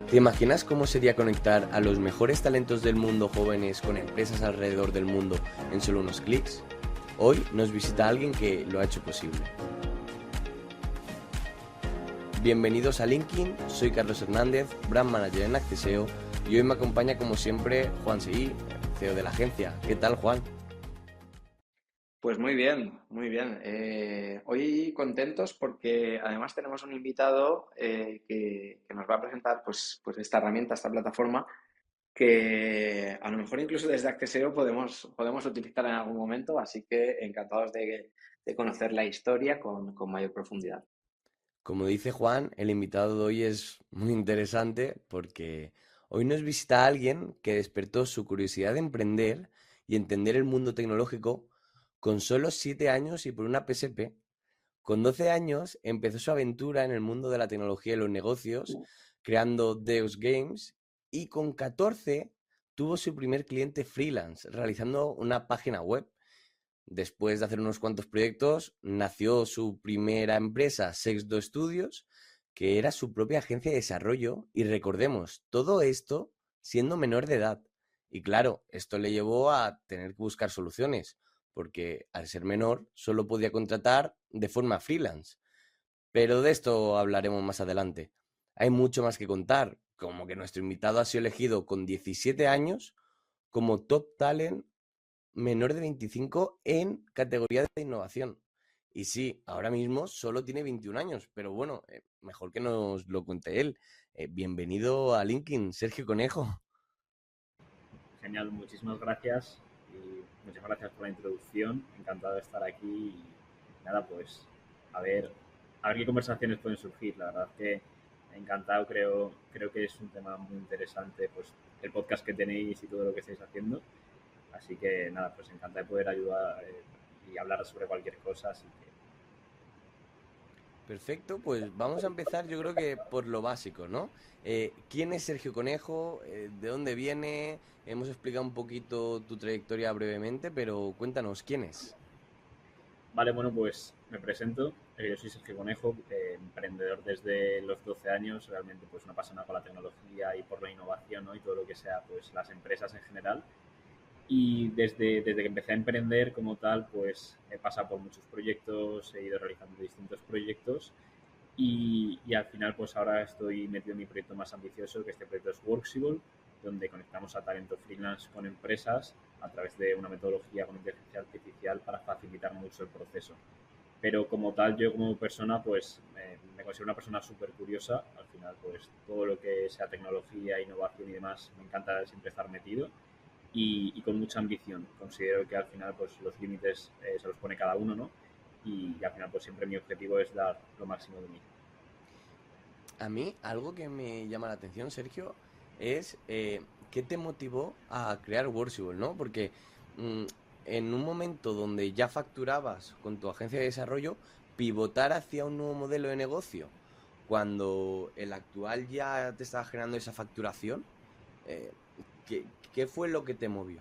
¿Te imaginas cómo sería conectar a los mejores talentos del mundo jóvenes con empresas alrededor del mundo en solo unos clics? Hoy nos visita alguien que lo ha hecho posible. Bienvenidos a LinkedIn, soy Carlos Hernández, Brand Manager en Acceseo, y hoy me acompaña como siempre Juan Seguí, CEO de la agencia. ¿Qué tal, Juan? Pues muy bien, muy bien. Hoy contentos porque además tenemos un invitado que nos va a presentar pues esta herramienta, esta plataforma, que a lo mejor incluso desde Acceseo podemos utilizar en algún momento, así que encantados de conocer la historia con mayor profundidad. Como dice Juan, el invitado de hoy es muy interesante porque hoy nos visita alguien que despertó su curiosidad de emprender y entender el mundo tecnológico con solo 7 años y por una PSP. Con 12 años empezó su aventura en el mundo de la tecnología y los negocios, creando Deus Games, y con 14 tuvo su primer cliente freelance, realizando una página web. Después de hacer unos cuantos proyectos, nació su primera empresa, Sexto Studios, que era su propia agencia de desarrollo. Y recordemos, todo esto siendo menor de edad. Y claro, esto le llevó a tener que buscar soluciones, porque al ser menor solo podía contratar de forma freelance. Pero de esto hablaremos más adelante. Hay mucho más que contar, como que nuestro invitado ha sido elegido con 17 años como Top Talent menor de 25 en categoría de innovación. Y sí, ahora mismo solo tiene 21 años, pero bueno, mejor que nos lo cuente él. Bienvenido a LinkedIn, Sergio Conejo. Genial, muchísimas gracias y muchas gracias por la introducción. Encantado de estar aquí y nada, pues a ver, a ver qué conversaciones pueden surgir. La verdad que encantado, creo que es un tema muy interesante, pues el podcast que tenéis y todo lo que estáis haciendo. Así que nada, pues encantado de poder ayudar y hablar sobre cualquier cosa. Así que Perfecto, pues vamos a empezar yo creo que por lo básico, ¿no? ¿Quién es Sergio Conejo? ¿De dónde viene? Hemos explicado un poquito tu trayectoria brevemente, pero cuéntanos, ¿quién es? vale, bueno, pues me presento. Yo soy Sergio Conejo, emprendedor desde los 12 años, realmente pues una apasionado por la tecnología y por la innovación, ¿no? Y todo lo que sea pues las empresas en general. Y desde que empecé a emprender como tal, pues he pasado por muchos proyectos, he ido realizando distintos proyectos y al final pues ahora estoy metido en mi proyecto más ambicioso, que este proyecto es Worksible, donde conectamos a talento freelance con empresas a través de una metodología con inteligencia artificial para facilitar mucho el proceso. Pero como tal, yo como persona, pues me considero una persona súper curiosa. Al final, pues todo lo que sea tecnología, innovación y demás, me encanta siempre estar metido y con mucha ambición. Considero que al final pues los límites se los pone cada uno, ¿no? Y al final pues siempre mi objetivo es dar lo máximo de mí. A mí algo que me llama la atención, Sergio, es qué te motivó a crear Workable, ¿no? Porque mm, en un momento donde ya facturabas con tu agencia de desarrollo, pivotar hacia un nuevo modelo de negocio, cuando el actual ya te estaba generando esa facturación, eh, ¿qué fue lo que te movió?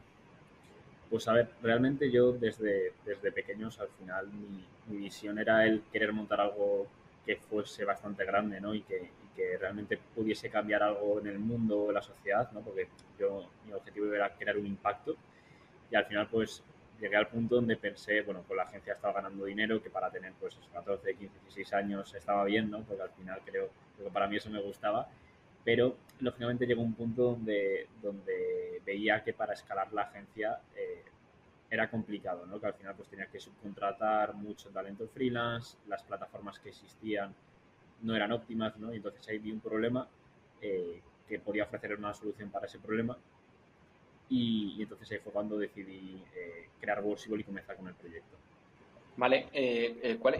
Pues a ver, realmente yo desde pequeños al final mi visión era el querer montar algo que fuese bastante grande, ¿no? Y que realmente pudiese cambiar algo en el mundo o en la sociedad, ¿no? Porque mi objetivo era crear un impacto y al final pues llegué al punto donde pensé, bueno, pues la agencia estaba ganando dinero, que para tener pues esos 14, 15, 16 años estaba bien, ¿no? Porque al final creo que para mí eso me gustaba, pero lógicamente llegó un punto donde veía que para escalar la agencia era complicado, ¿no? Que al final pues tenía que subcontratar mucho talento freelance, las plataformas que existían no eran óptimas, ¿no? Y entonces ahí vi un problema que podía ofrecer una solución para ese problema y entonces ahí fue cuando decidí crear Workable y comenzar con el proyecto. Vale,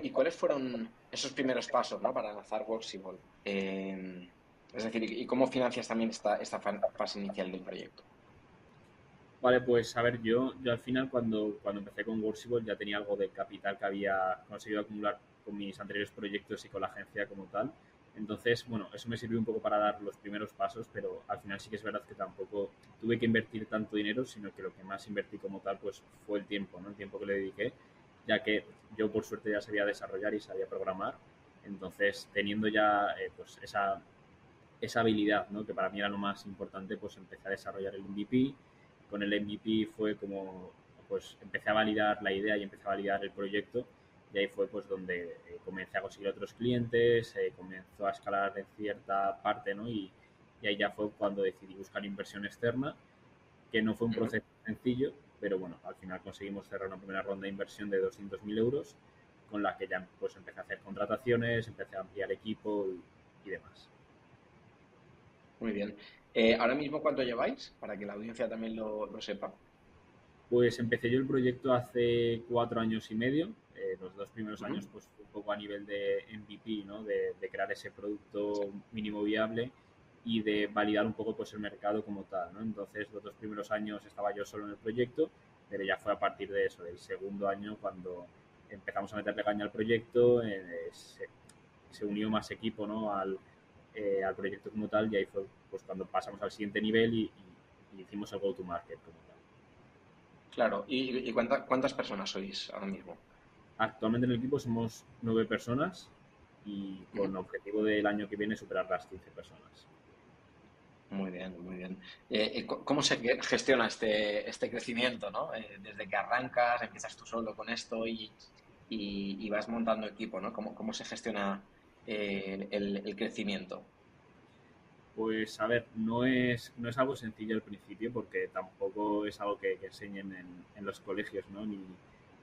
¿y cuáles fueron esos primeros pasos, ¿no? Para lanzar Worksible? Es decir, ¿y cómo financias también esta fase inicial del proyecto? Vale, pues a ver, yo al final cuando empecé con Workable ya tenía algo de capital que había conseguido acumular con mis anteriores proyectos y con la agencia como tal. Entonces, bueno, eso me sirvió un poco para dar los primeros pasos, pero al final sí que es verdad que tampoco tuve que invertir tanto dinero, sino que lo que más invertí como tal pues fue el tiempo, ¿no? El tiempo que le dediqué, ya que yo por suerte ya sabía desarrollar y sabía programar. Entonces, teniendo ya pues esa habilidad, ¿no? Que para mí era lo más importante, pues empecé a desarrollar el MVP. Con el MVP fue como, pues empecé a validar la idea y empecé a validar el proyecto y ahí fue pues donde comencé a conseguir otros clientes, comenzó a escalar en cierta parte, ¿no? Y ahí ya fue cuando decidí buscar inversión externa, que no fue un Ujú. proceso sencillo, pero bueno, al final conseguimos cerrar una primera ronda de inversión de 200.000 euros, con la que ya pues empecé a hacer contrataciones, empecé a ampliar equipo y demás. Muy bien. Ahora mismo, ¿cuánto lleváis? Para que la audiencia también lo sepa. Pues empecé yo el proyecto hace 4 años y medio. Los 2 primeros Ujú. años pues fue un poco a nivel de MVP, ¿no? De crear ese producto mínimo viable y de validar un poco pues el mercado como tal, ¿no? Entonces los 2 primeros años estaba yo solo en el proyecto, pero ya fue a partir de eso, del segundo año, cuando empezamos a meterle caña al proyecto, se unió más equipo, ¿no? Al proyecto como tal y ahí fue pues cuando pasamos al siguiente nivel y hicimos el go-to-market como tal. Claro. ¿Y cuántas personas sois ahora mismo? Actualmente en el equipo somos 9 personas y Ujú. con objetivo del año que viene superar las 15 personas. Muy bien, muy bien. ¿Cómo se gestiona este crecimiento, ¿no? Desde que arrancas, empiezas tú solo con esto y vas montando equipo, ¿no? ¿Cómo se gestiona el crecimiento? Pues a ver, no es algo sencillo al principio porque tampoco es algo que enseñen en los colegios, ¿no? Ni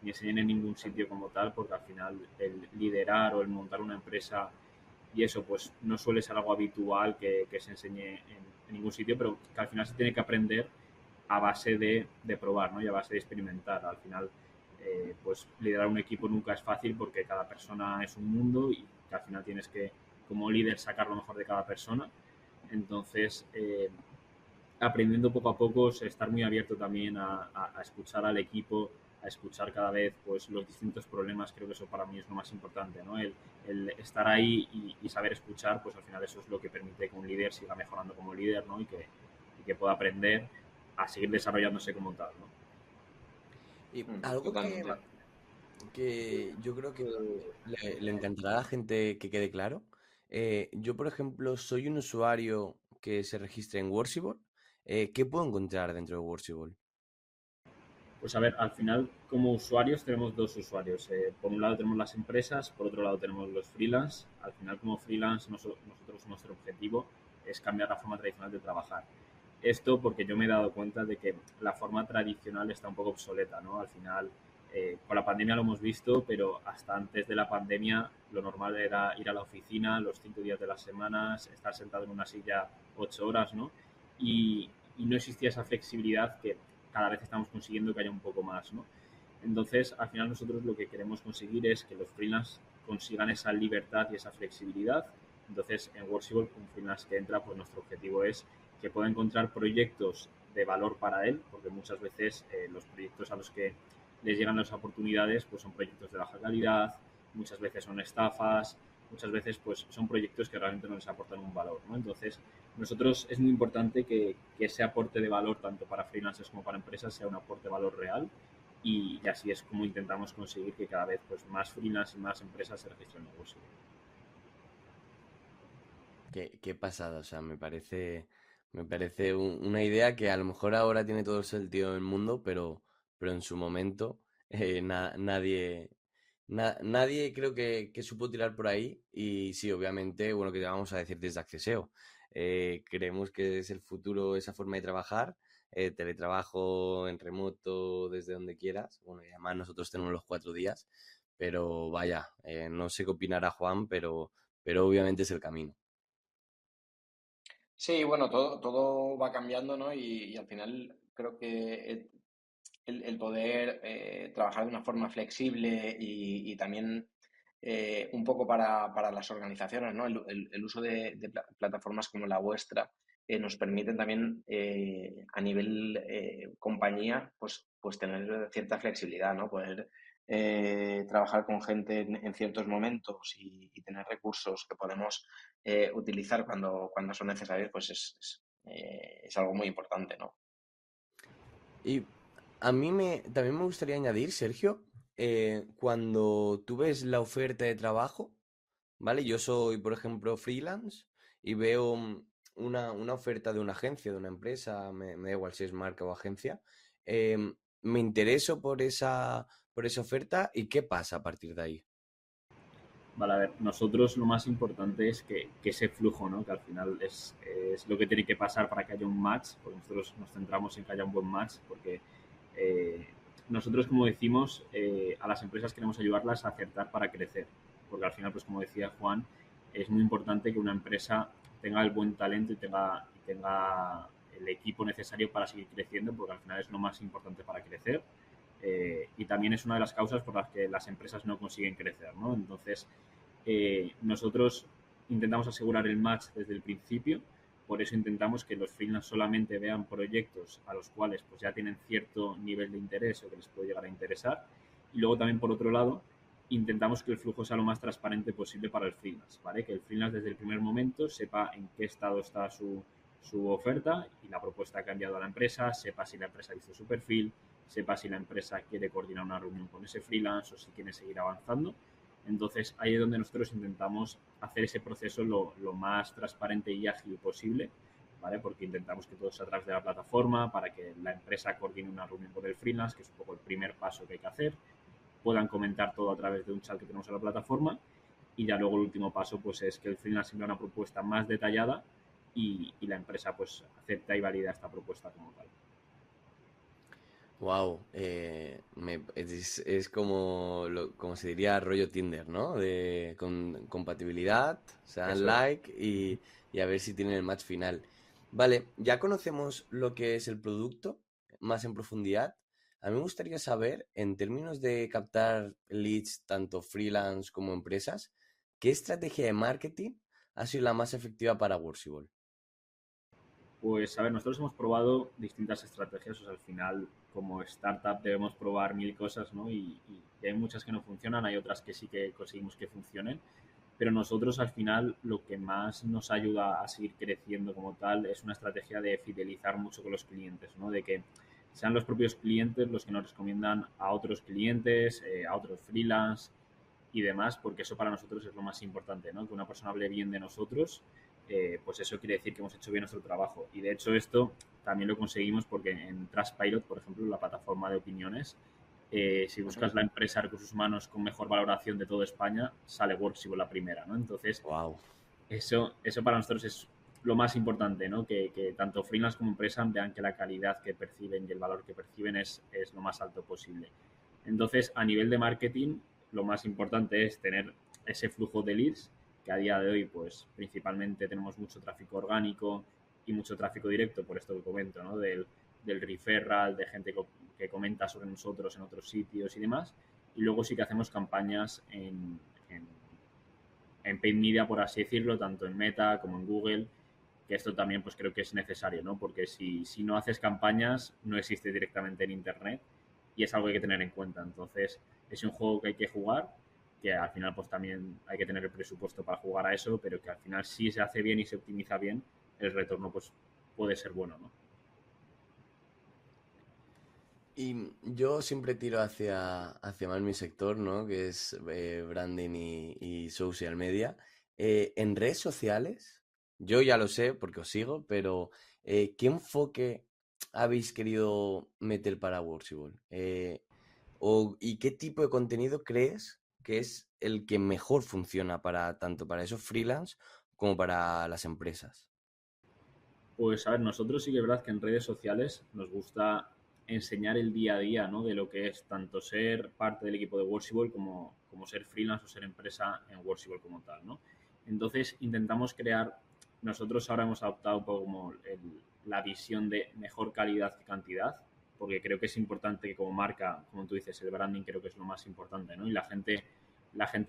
enseñen en ningún sitio como tal, porque al final el liderar o el montar una empresa y eso pues no suele ser algo habitual que se enseñe en ningún sitio, pero que al final se tiene que aprender a base de probar, ¿no? Y a base de experimentar. Al final, pues liderar un equipo nunca es fácil porque cada persona es un mundo y que al final tienes que, como líder, sacar lo mejor de cada persona. Entonces, aprendiendo poco a poco, estar muy abierto también a escuchar al equipo, a escuchar cada vez pues los distintos problemas, creo que eso para mí es lo más importante, ¿no? El estar ahí y saber escuchar, pues al final eso es lo que permite que un líder siga mejorando como líder, ¿no? Y que pueda aprender a seguir desarrollándose como tal, ¿no? Y algo Totalmente. que yo creo que le encantará a la gente que quede claro. Yo, por ejemplo, soy un usuario que se registra en Workable. ¿Qué puedo encontrar dentro de Workable? Pues a ver, al final como usuarios tenemos dos usuarios. Por un lado tenemos las empresas, por otro lado tenemos los freelance. Al final como freelance nosotros nuestro objetivo es cambiar la forma tradicional de trabajar. Esto porque yo me he dado cuenta de que la forma tradicional está un poco obsoleta, ¿no? Al final, con la pandemia lo hemos visto, pero hasta antes de la pandemia lo normal era ir a la oficina los 5 días de las semanas, estar sentado en una silla 8 horas, ¿no? Y no existía esa flexibilidad que cada vez estamos consiguiendo que haya un poco más, ¿no? Entonces, al final nosotros lo que queremos conseguir es que los freelance consigan esa libertad y esa flexibilidad. Entonces, en Workable, un freelance que entra, pues nuestro objetivo es que pueda encontrar proyectos de valor para él, porque muchas veces los proyectos a los que les llegan las oportunidades pues son proyectos de baja calidad, muchas veces son estafas, muchas veces pues son proyectos que realmente no les aportan un valor, ¿no? Entonces, nosotros es muy importante que ese aporte de valor, tanto para freelancers como para empresas, sea un aporte de valor real y así es como intentamos conseguir que cada vez pues, más freelance y más empresas se registren en negocio. Qué pasada, o sea, me parece una idea que a lo mejor ahora tiene todo el sentido del mundo, pero en su momento nadie creo que supo tirar por ahí. Y sí, obviamente, bueno, que te vamos a decir desde Acceseo. Creemos que es el futuro esa forma de trabajar, teletrabajo en remoto desde donde quieras. Bueno, y además nosotros tenemos los 4 días, pero vaya, no sé qué opinará Juan, pero obviamente es el camino. Sí, bueno, todo va cambiando, ¿no? Y al final creo que el poder trabajar de una forma flexible y también un poco para las organizaciones, ¿no? El uso de plataformas como la vuestra nos permiten también a nivel compañía pues tener cierta flexibilidad, ¿no? Poder trabajar con gente en ciertos momentos y tener recursos que podemos utilizar cuando son necesarios, pues es algo muy importante, ¿no? Y a mí también me gustaría añadir, Sergio, cuando tú ves la oferta de trabajo, ¿vale? Yo soy, por ejemplo, freelance y veo una oferta de una agencia, de una empresa, me da igual si es marca o agencia, me intereso por esa oferta y ¿qué pasa a partir de ahí? Vale, a ver, nosotros lo más importante es que ese flujo, ¿no? Que al final es lo que tiene que pasar para que haya un match, porque nosotros nos centramos en que haya un buen match, porque eh, nosotros, como decimos, a las empresas queremos ayudarlas a acertar para crecer, porque al final, pues como decía Juan, es muy importante que una empresa tenga el buen talento y tenga el equipo necesario para seguir creciendo, porque al final es lo más importante para crecer. Y también es una de las causas por las que las empresas no consiguen crecer, ¿no? Entonces, nosotros intentamos asegurar el match desde el principio, por eso intentamos que los freelance solamente vean proyectos a los cuales pues ya tienen cierto nivel de interés o que les puede llegar a interesar. Y luego también, por otro lado, intentamos que el flujo sea lo más transparente posible para el freelance, ¿vale? Que el freelance desde el primer momento sepa en qué estado está su oferta y la propuesta que ha enviado a la empresa, sepa si la empresa ha visto su perfil, sepa si la empresa quiere coordinar una reunión con ese freelance o si quiere seguir avanzando. Entonces, ahí es donde nosotros intentamos hacer ese proceso lo más transparente y ágil posible, ¿vale? Porque intentamos que todo sea a través de la plataforma para que la empresa coordine una reunión con el freelance, que es un poco el primer paso que hay que hacer, puedan comentar todo a través de un chat que tenemos en la plataforma y ya luego el último paso pues es que el freelance envía una propuesta más detallada y la empresa pues acepta y valida esta propuesta como tal. Wow, es como, como se diría rollo Tinder, ¿no? De compatibilidad, se dan Eso es. like y a ver si tienen el match final. Vale, ya conocemos lo que es el producto más en profundidad. A mí me gustaría saber, en términos de captar leads, tanto freelance como empresas, ¿qué estrategia de marketing ha sido la más efectiva para Workable? Pues a ver, nosotros hemos probado distintas estrategias, o sea, al final como startup debemos probar mil cosas, ¿no? Y hay muchas que no funcionan, hay otras que sí que conseguimos que funcionen, pero nosotros al final lo que más nos ayuda a seguir creciendo como tal es una estrategia de fidelizar mucho con los clientes, ¿no? De que sean los propios clientes los que nos recomiendan a otros clientes, a otros freelance y demás, porque eso para nosotros es lo más importante, ¿no? Que una persona hable bien de nosotros, pues eso quiere decir que hemos hecho bien nuestro trabajo. Y de hecho esto también lo conseguimos porque en Trustpilot, por ejemplo, la plataforma de opiniones, si buscas la empresa de recursos humanos con mejor valoración de toda España, sale Worksible la primera, ¿no? Entonces, Wow. eso para nosotros es lo más importante, ¿no? Que tanto freelance como empresa vean que la calidad que perciben y el valor que perciben es lo más alto posible. Entonces, a nivel de marketing, lo más importante es tener ese flujo de leads, que a día de hoy, pues principalmente tenemos mucho tráfico orgánico y mucho tráfico directo, por esto que comento, ¿no? Del referral, de gente que comenta sobre nosotros en otros sitios y demás. Y luego sí que hacemos campañas en paid media, por así decirlo, tanto en Meta como en Google, que esto también pues creo que es necesario, ¿no? Porque si no haces campañas, no existe directamente en Internet y es algo que hay que tener en cuenta. Entonces, es un juego que hay que jugar, que al final pues también hay que tener el presupuesto para jugar a eso, pero que al final si se hace bien y se optimiza bien, el retorno pues puede ser bueno, ¿no? Y yo siempre tiro hacia más mi sector, ¿no? Que es branding y social media. En redes sociales, yo ya lo sé porque os sigo, pero ¿qué enfoque habéis querido meter para Workable? ¿Y qué tipo de contenido crees que es el que mejor funciona para tanto para esos freelance como para las empresas? Pues a ver, nosotros sí que es verdad que en redes sociales nos gusta enseñar el día a día, ¿no? De lo que es tanto ser parte del equipo de Workable como ser freelance o ser empresa en Workable como tal, ¿no? Entonces intentamos crear, nosotros ahora hemos adoptado un poco como la visión de mejor calidad que cantidad, porque creo que es importante que como marca, como tú dices, el branding creo que es lo más importante, ¿no? Y la gente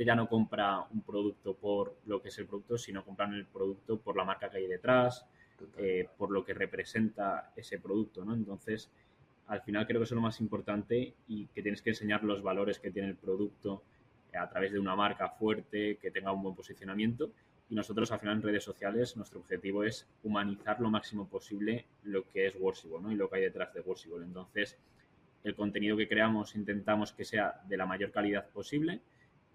ya no compra un producto por lo que es el producto, sino compran el producto por la marca que hay detrás, Total. por lo que representa ese producto, ¿no? Entonces, al final creo que eso es lo más importante y que tienes que enseñar los valores que tiene el producto a través de una marca fuerte, que tenga un buen posicionamiento. Y nosotros, al final, en redes sociales, nuestro objetivo es humanizar lo máximo posible lo que es Workable, ¿no? Y lo que hay detrás de Workable. Entonces, el contenido que creamos intentamos que sea de la mayor calidad posible,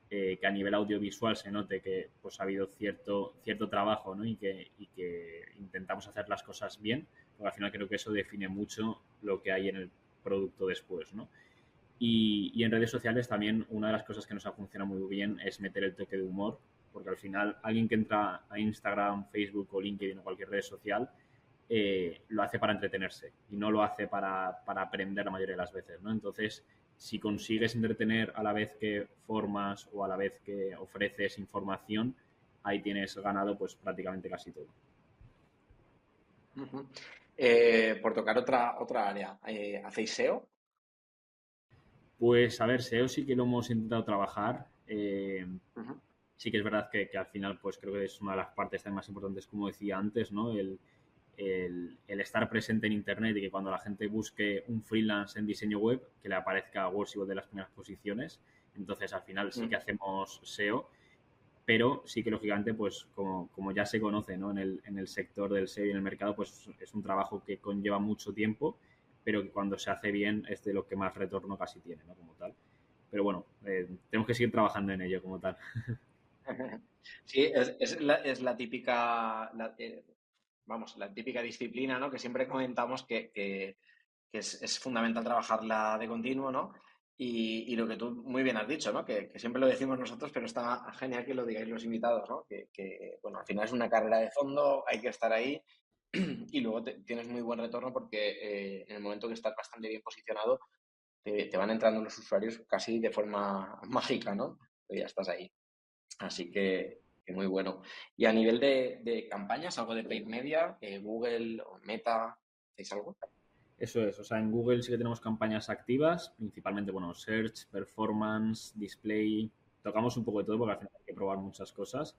que a nivel audiovisual se note que pues ha habido cierto trabajo, ¿no? y que intentamos hacer las cosas bien, porque al final creo que eso define mucho lo que hay en el producto después, ¿no? Y en redes sociales también una de las cosas que nos ha funcionado muy bien es meter el toque de humor, porque al final alguien que entra a Instagram, Facebook o LinkedIn o cualquier red social lo hace para entretenerse y no lo hace para aprender la mayoría de las veces, ¿no? Entonces, si consigues entretener a la vez que formas o a la vez que ofreces información, ahí tienes ganado pues prácticamente casi todo. Ujú. Por tocar otra área, ¿hacéis SEO? Pues a ver, SEO sí que lo hemos intentado trabajar. Ujú. Sí que es verdad que al final pues creo que es una de las partes también más importantes, como decía antes, ¿no? El estar presente en Internet y que cuando la gente busque un freelance en diseño web, que le aparezca Workshop de las primeras posiciones. Entonces, al final sí que Mm. hacemos SEO, pero sí que lógicamente, pues como ya se conoce, ¿no? En el sector del SEO y en el mercado, pues es un trabajo que conlleva mucho tiempo, pero que cuando se hace bien es de lo que más retorno casi tiene, ¿no? Como tal. Pero bueno, tenemos que seguir trabajando en ello como tal. Sí, es la típica, vamos, la típica disciplina, ¿no? Que siempre comentamos que es fundamental trabajarla de continuo, ¿no? Y lo que tú muy bien has dicho, ¿no? Que siempre lo decimos nosotros, pero está genial que lo digáis los invitados, ¿no? Bueno, al final es una carrera de fondo, hay que estar ahí y luego tienes muy buen retorno porque en el momento que estás bastante bien posicionado, te van entrando los usuarios casi de forma mágica, ¿no? Y ya estás ahí. Así que muy bueno. Y a nivel de campañas, algo de paid media, Google o Meta, ¿hacéis algo? Eso es, o sea, en Google sí que tenemos campañas activas, principalmente, bueno, search, performance, display, tocamos un poco de todo porque al final hay que probar muchas cosas.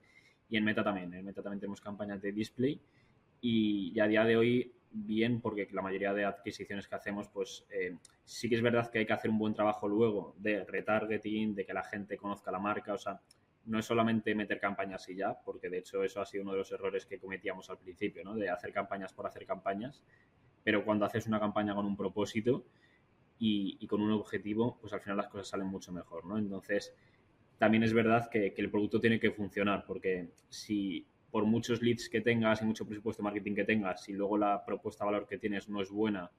Y en Meta también tenemos campañas de display y a día de hoy bien porque la mayoría de adquisiciones que hacemos, pues sí que es verdad que hay que hacer un buen trabajo luego de retargeting, de que la gente conozca la marca, o sea, no es solamente meter campañas y ya, porque de hecho eso ha sido uno de los errores que cometíamos al principio, ¿no? De hacer campañas por hacer campañas, pero cuando haces una campaña con un propósito y con un objetivo, pues al final las cosas salen mucho mejor, ¿no? Entonces, también es verdad que el producto tiene que funcionar, porque si por muchos leads que tengas y mucho presupuesto de marketing que tengas, si luego la propuesta de valor que tienes no es buena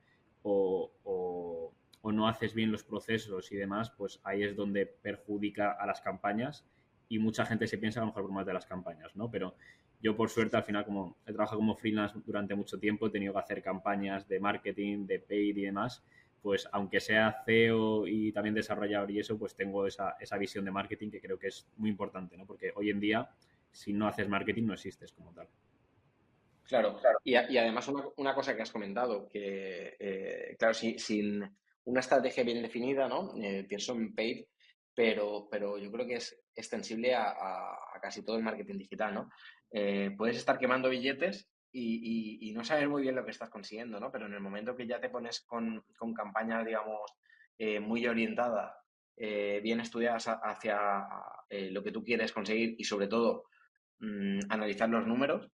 o no haces bien los procesos y demás, pues ahí es donde perjudica a las campañas y mucha gente se piensa a lo mejor por más de las campañas, ¿no? Pero yo por suerte al final como he trabajado como freelance durante mucho tiempo, he tenido que hacer campañas de marketing, de paid y demás, pues aunque sea CEO y también desarrollador y eso, pues tengo esa visión de marketing que creo que es muy importante, ¿no? Porque hoy en día, si no haces marketing, no existes como tal. Claro, y además una cosa que has comentado, que claro, sin una estrategia bien definida, ¿no? Pienso en paid, pero yo creo que es extensible a casi todo el marketing digital, ¿no? Puedes estar quemando billetes y no saber muy bien lo que estás consiguiendo, ¿no? Pero en el momento que ya te pones con campañas, digamos, muy orientadas, bien estudiadas hacia lo que tú quieres conseguir y sobre todo analizar los números,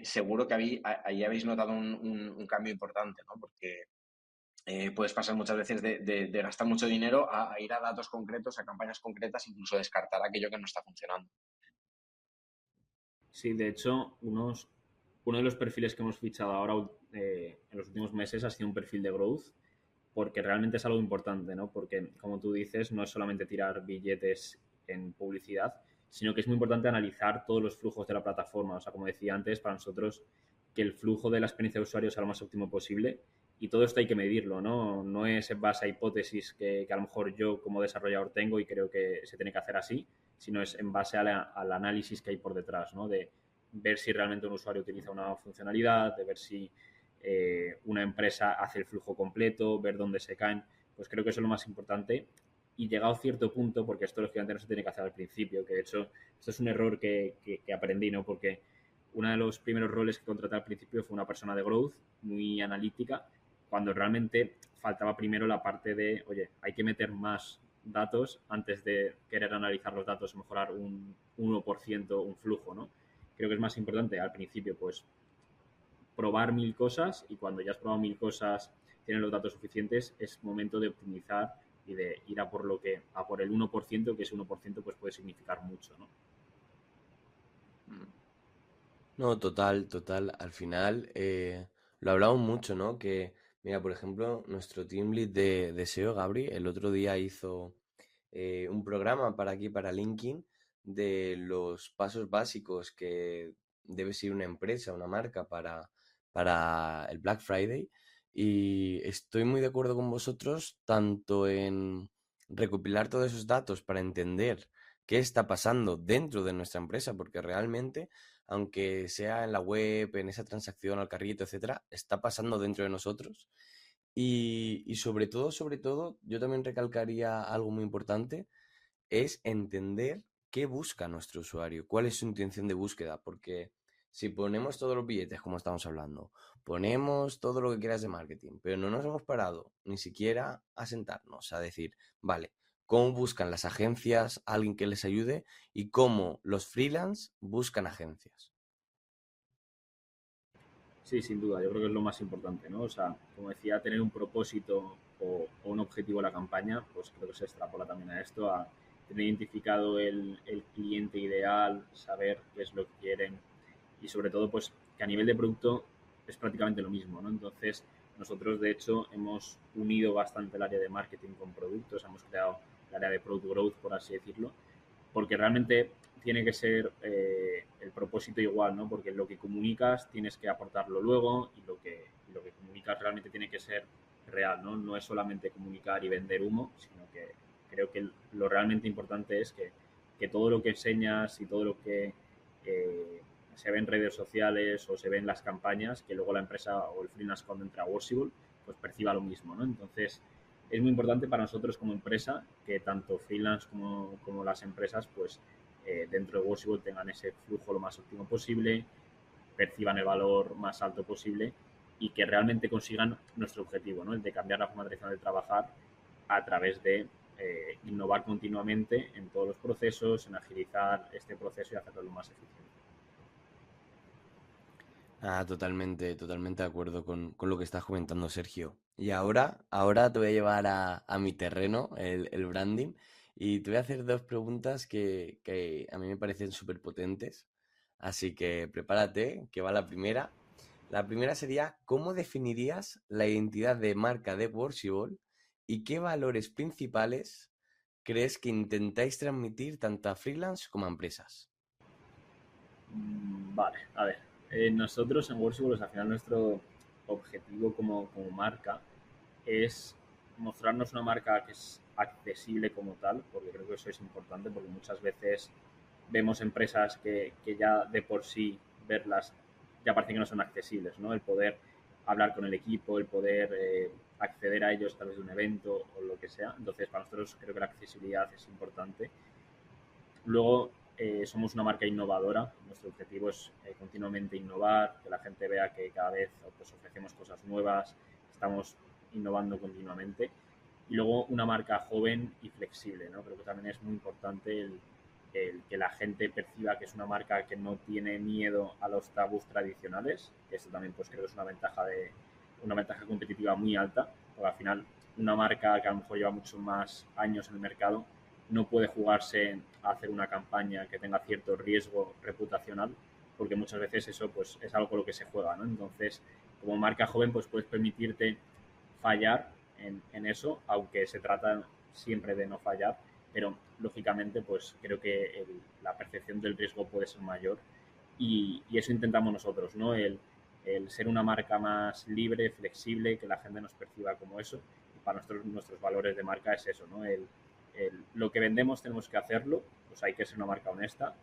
seguro que ahí habéis notado un cambio importante, ¿no? Porque puedes pasar muchas veces de gastar mucho dinero a ir a datos concretos, a campañas concretas, incluso descartar aquello que no está funcionando. Sí, de hecho, uno de los perfiles que hemos fichado ahora en los últimos meses ha sido un perfil de growth, porque realmente es algo importante, ¿no? Porque, como tú dices, no es solamente tirar billetes en publicidad, sino que es muy importante analizar todos los flujos de la plataforma. O sea, como decía antes, para nosotros que el flujo de la experiencia de usuario sea lo más óptimo posible y todo esto hay que medirlo, ¿no? No es en base a hipótesis que a lo mejor yo como desarrollador tengo y creo que se tiene que hacer así, sino es en base al análisis que hay por detrás, ¿no? De ver si realmente un usuario utiliza una funcionalidad, de ver si una empresa hace el flujo completo, ver dónde se caen, pues creo que eso es lo más importante. Y llegado a cierto punto, porque esto lógicamente no se tiene que hacer al principio, que de hecho esto es un error que aprendí, ¿no? Porque uno de los primeros roles que contraté al principio fue una persona de growth, muy analítica, cuando realmente faltaba primero la parte de, oye, hay que meter más datos antes de querer analizar los datos y mejorar un 1% un flujo, ¿no? Creo que es más importante al principio, pues, probar mil cosas y cuando ya has probado mil cosas, tienes los datos suficientes, es momento de optimizar y de ir a por el 1%, que ese 1% pues puede significar mucho, ¿no? No, total, total. Al final lo hablamos mucho, ¿no? Que, mira, por ejemplo, nuestro team lead de SEO, Gabri, el otro día hizo un programa para aquí, para LinkedIn, de los pasos básicos que debe seguir una empresa, una marca para el Black Friday. Y estoy muy de acuerdo con vosotros, tanto en recopilar todos esos datos para entender qué está pasando dentro de nuestra empresa, porque realmente aunque sea en la web, en esa transacción al carrito, etcétera, está pasando dentro de nosotros. Y sobre todo, yo también recalcaría algo muy importante, es entender qué busca nuestro usuario, cuál es su intención de búsqueda, porque si ponemos todos los billetes, como estamos hablando, ponemos todo lo que quieras de marketing, pero no nos hemos parado ni siquiera a sentarnos a decir, vale, cómo buscan las agencias a alguien que les ayude y cómo los freelance buscan agencias. Sí, sin duda, yo creo que es lo más importante, ¿no? O sea, como decía, tener un propósito o un objetivo en la campaña, pues creo que se extrapola también a esto, a tener identificado el cliente ideal, saber qué es lo que quieren y sobre todo, pues que a nivel de producto es prácticamente lo mismo, ¿no? Entonces, nosotros de hecho hemos unido bastante el área de marketing con productos, hemos creado el área de product growth, por así decirlo, porque realmente tiene que ser el propósito igual, ¿no? Porque lo que comunicas tienes que aportarlo luego y lo que comunicas realmente tiene que ser real, ¿no? No es solamente comunicar y vender humo, sino que creo que lo realmente importante es que todo lo que enseñas y todo lo que se ve en redes sociales o se ve en las campañas, que luego la empresa o el freelance cuando entra a Workable, pues perciba lo mismo, ¿no? Entonces, es muy importante para nosotros como empresa que tanto freelance como las empresas, pues dentro de Workable tengan ese flujo lo más óptimo posible, perciban el valor más alto posible y que realmente consigan nuestro objetivo, ¿no? El de cambiar la forma tradicional de trabajar a través de innovar continuamente en todos los procesos, en agilizar este proceso y hacerlo lo más eficiente. Ah, totalmente, totalmente de acuerdo con lo que estás comentando, Sergio. Y ahora te voy a llevar a mi terreno, el branding, y te voy a hacer dos preguntas que a mí me parecen súper potentes. Así que prepárate, que va la primera. La primera sería, ¿cómo definirías la identidad de marca de Workable y qué valores principales crees que intentáis transmitir tanto a freelance como a empresas? Vale, a ver. Nosotros en Workable, al final nuestro objetivo como marca es mostrarnos una marca que es accesible como tal, porque creo que eso es importante, porque muchas veces vemos empresas que ya de por sí verlas ya parece que no son accesibles, ¿no? El poder hablar con el equipo, el poder acceder a ellos a través de un evento o lo que sea. Entonces, para nosotros creo que la accesibilidad es importante. Luego, somos una marca innovadora. Nuestro objetivo es continuamente innovar, que la gente vea que cada vez pues, ofrecemos cosas nuevas, estamos innovando continuamente. Y luego, una marca joven y flexible, ¿no? Creo que también es muy importante el que la gente perciba que es una marca que no tiene miedo a los tabús tradicionales. Esto también pues creo que es una ventaja competitiva muy alta, porque al final una marca que a lo mejor lleva muchos más años en el mercado no puede jugarse a hacer una campaña que tenga cierto riesgo reputacional, porque muchas veces eso pues es algo con lo que se juega, ¿no? Entonces, como marca joven, pues puedes permitirte fallar en eso, aunque se trata siempre de no fallar, pero lógicamente pues creo que la percepción del riesgo puede ser mayor y eso intentamos nosotros, ¿no? El ser una marca más libre, flexible, que la gente nos perciba como eso. Y para nosotros, nuestros valores de marca es eso, ¿no? Lo que vendemos tenemos que hacerlo, pues hay que ser una marca honesta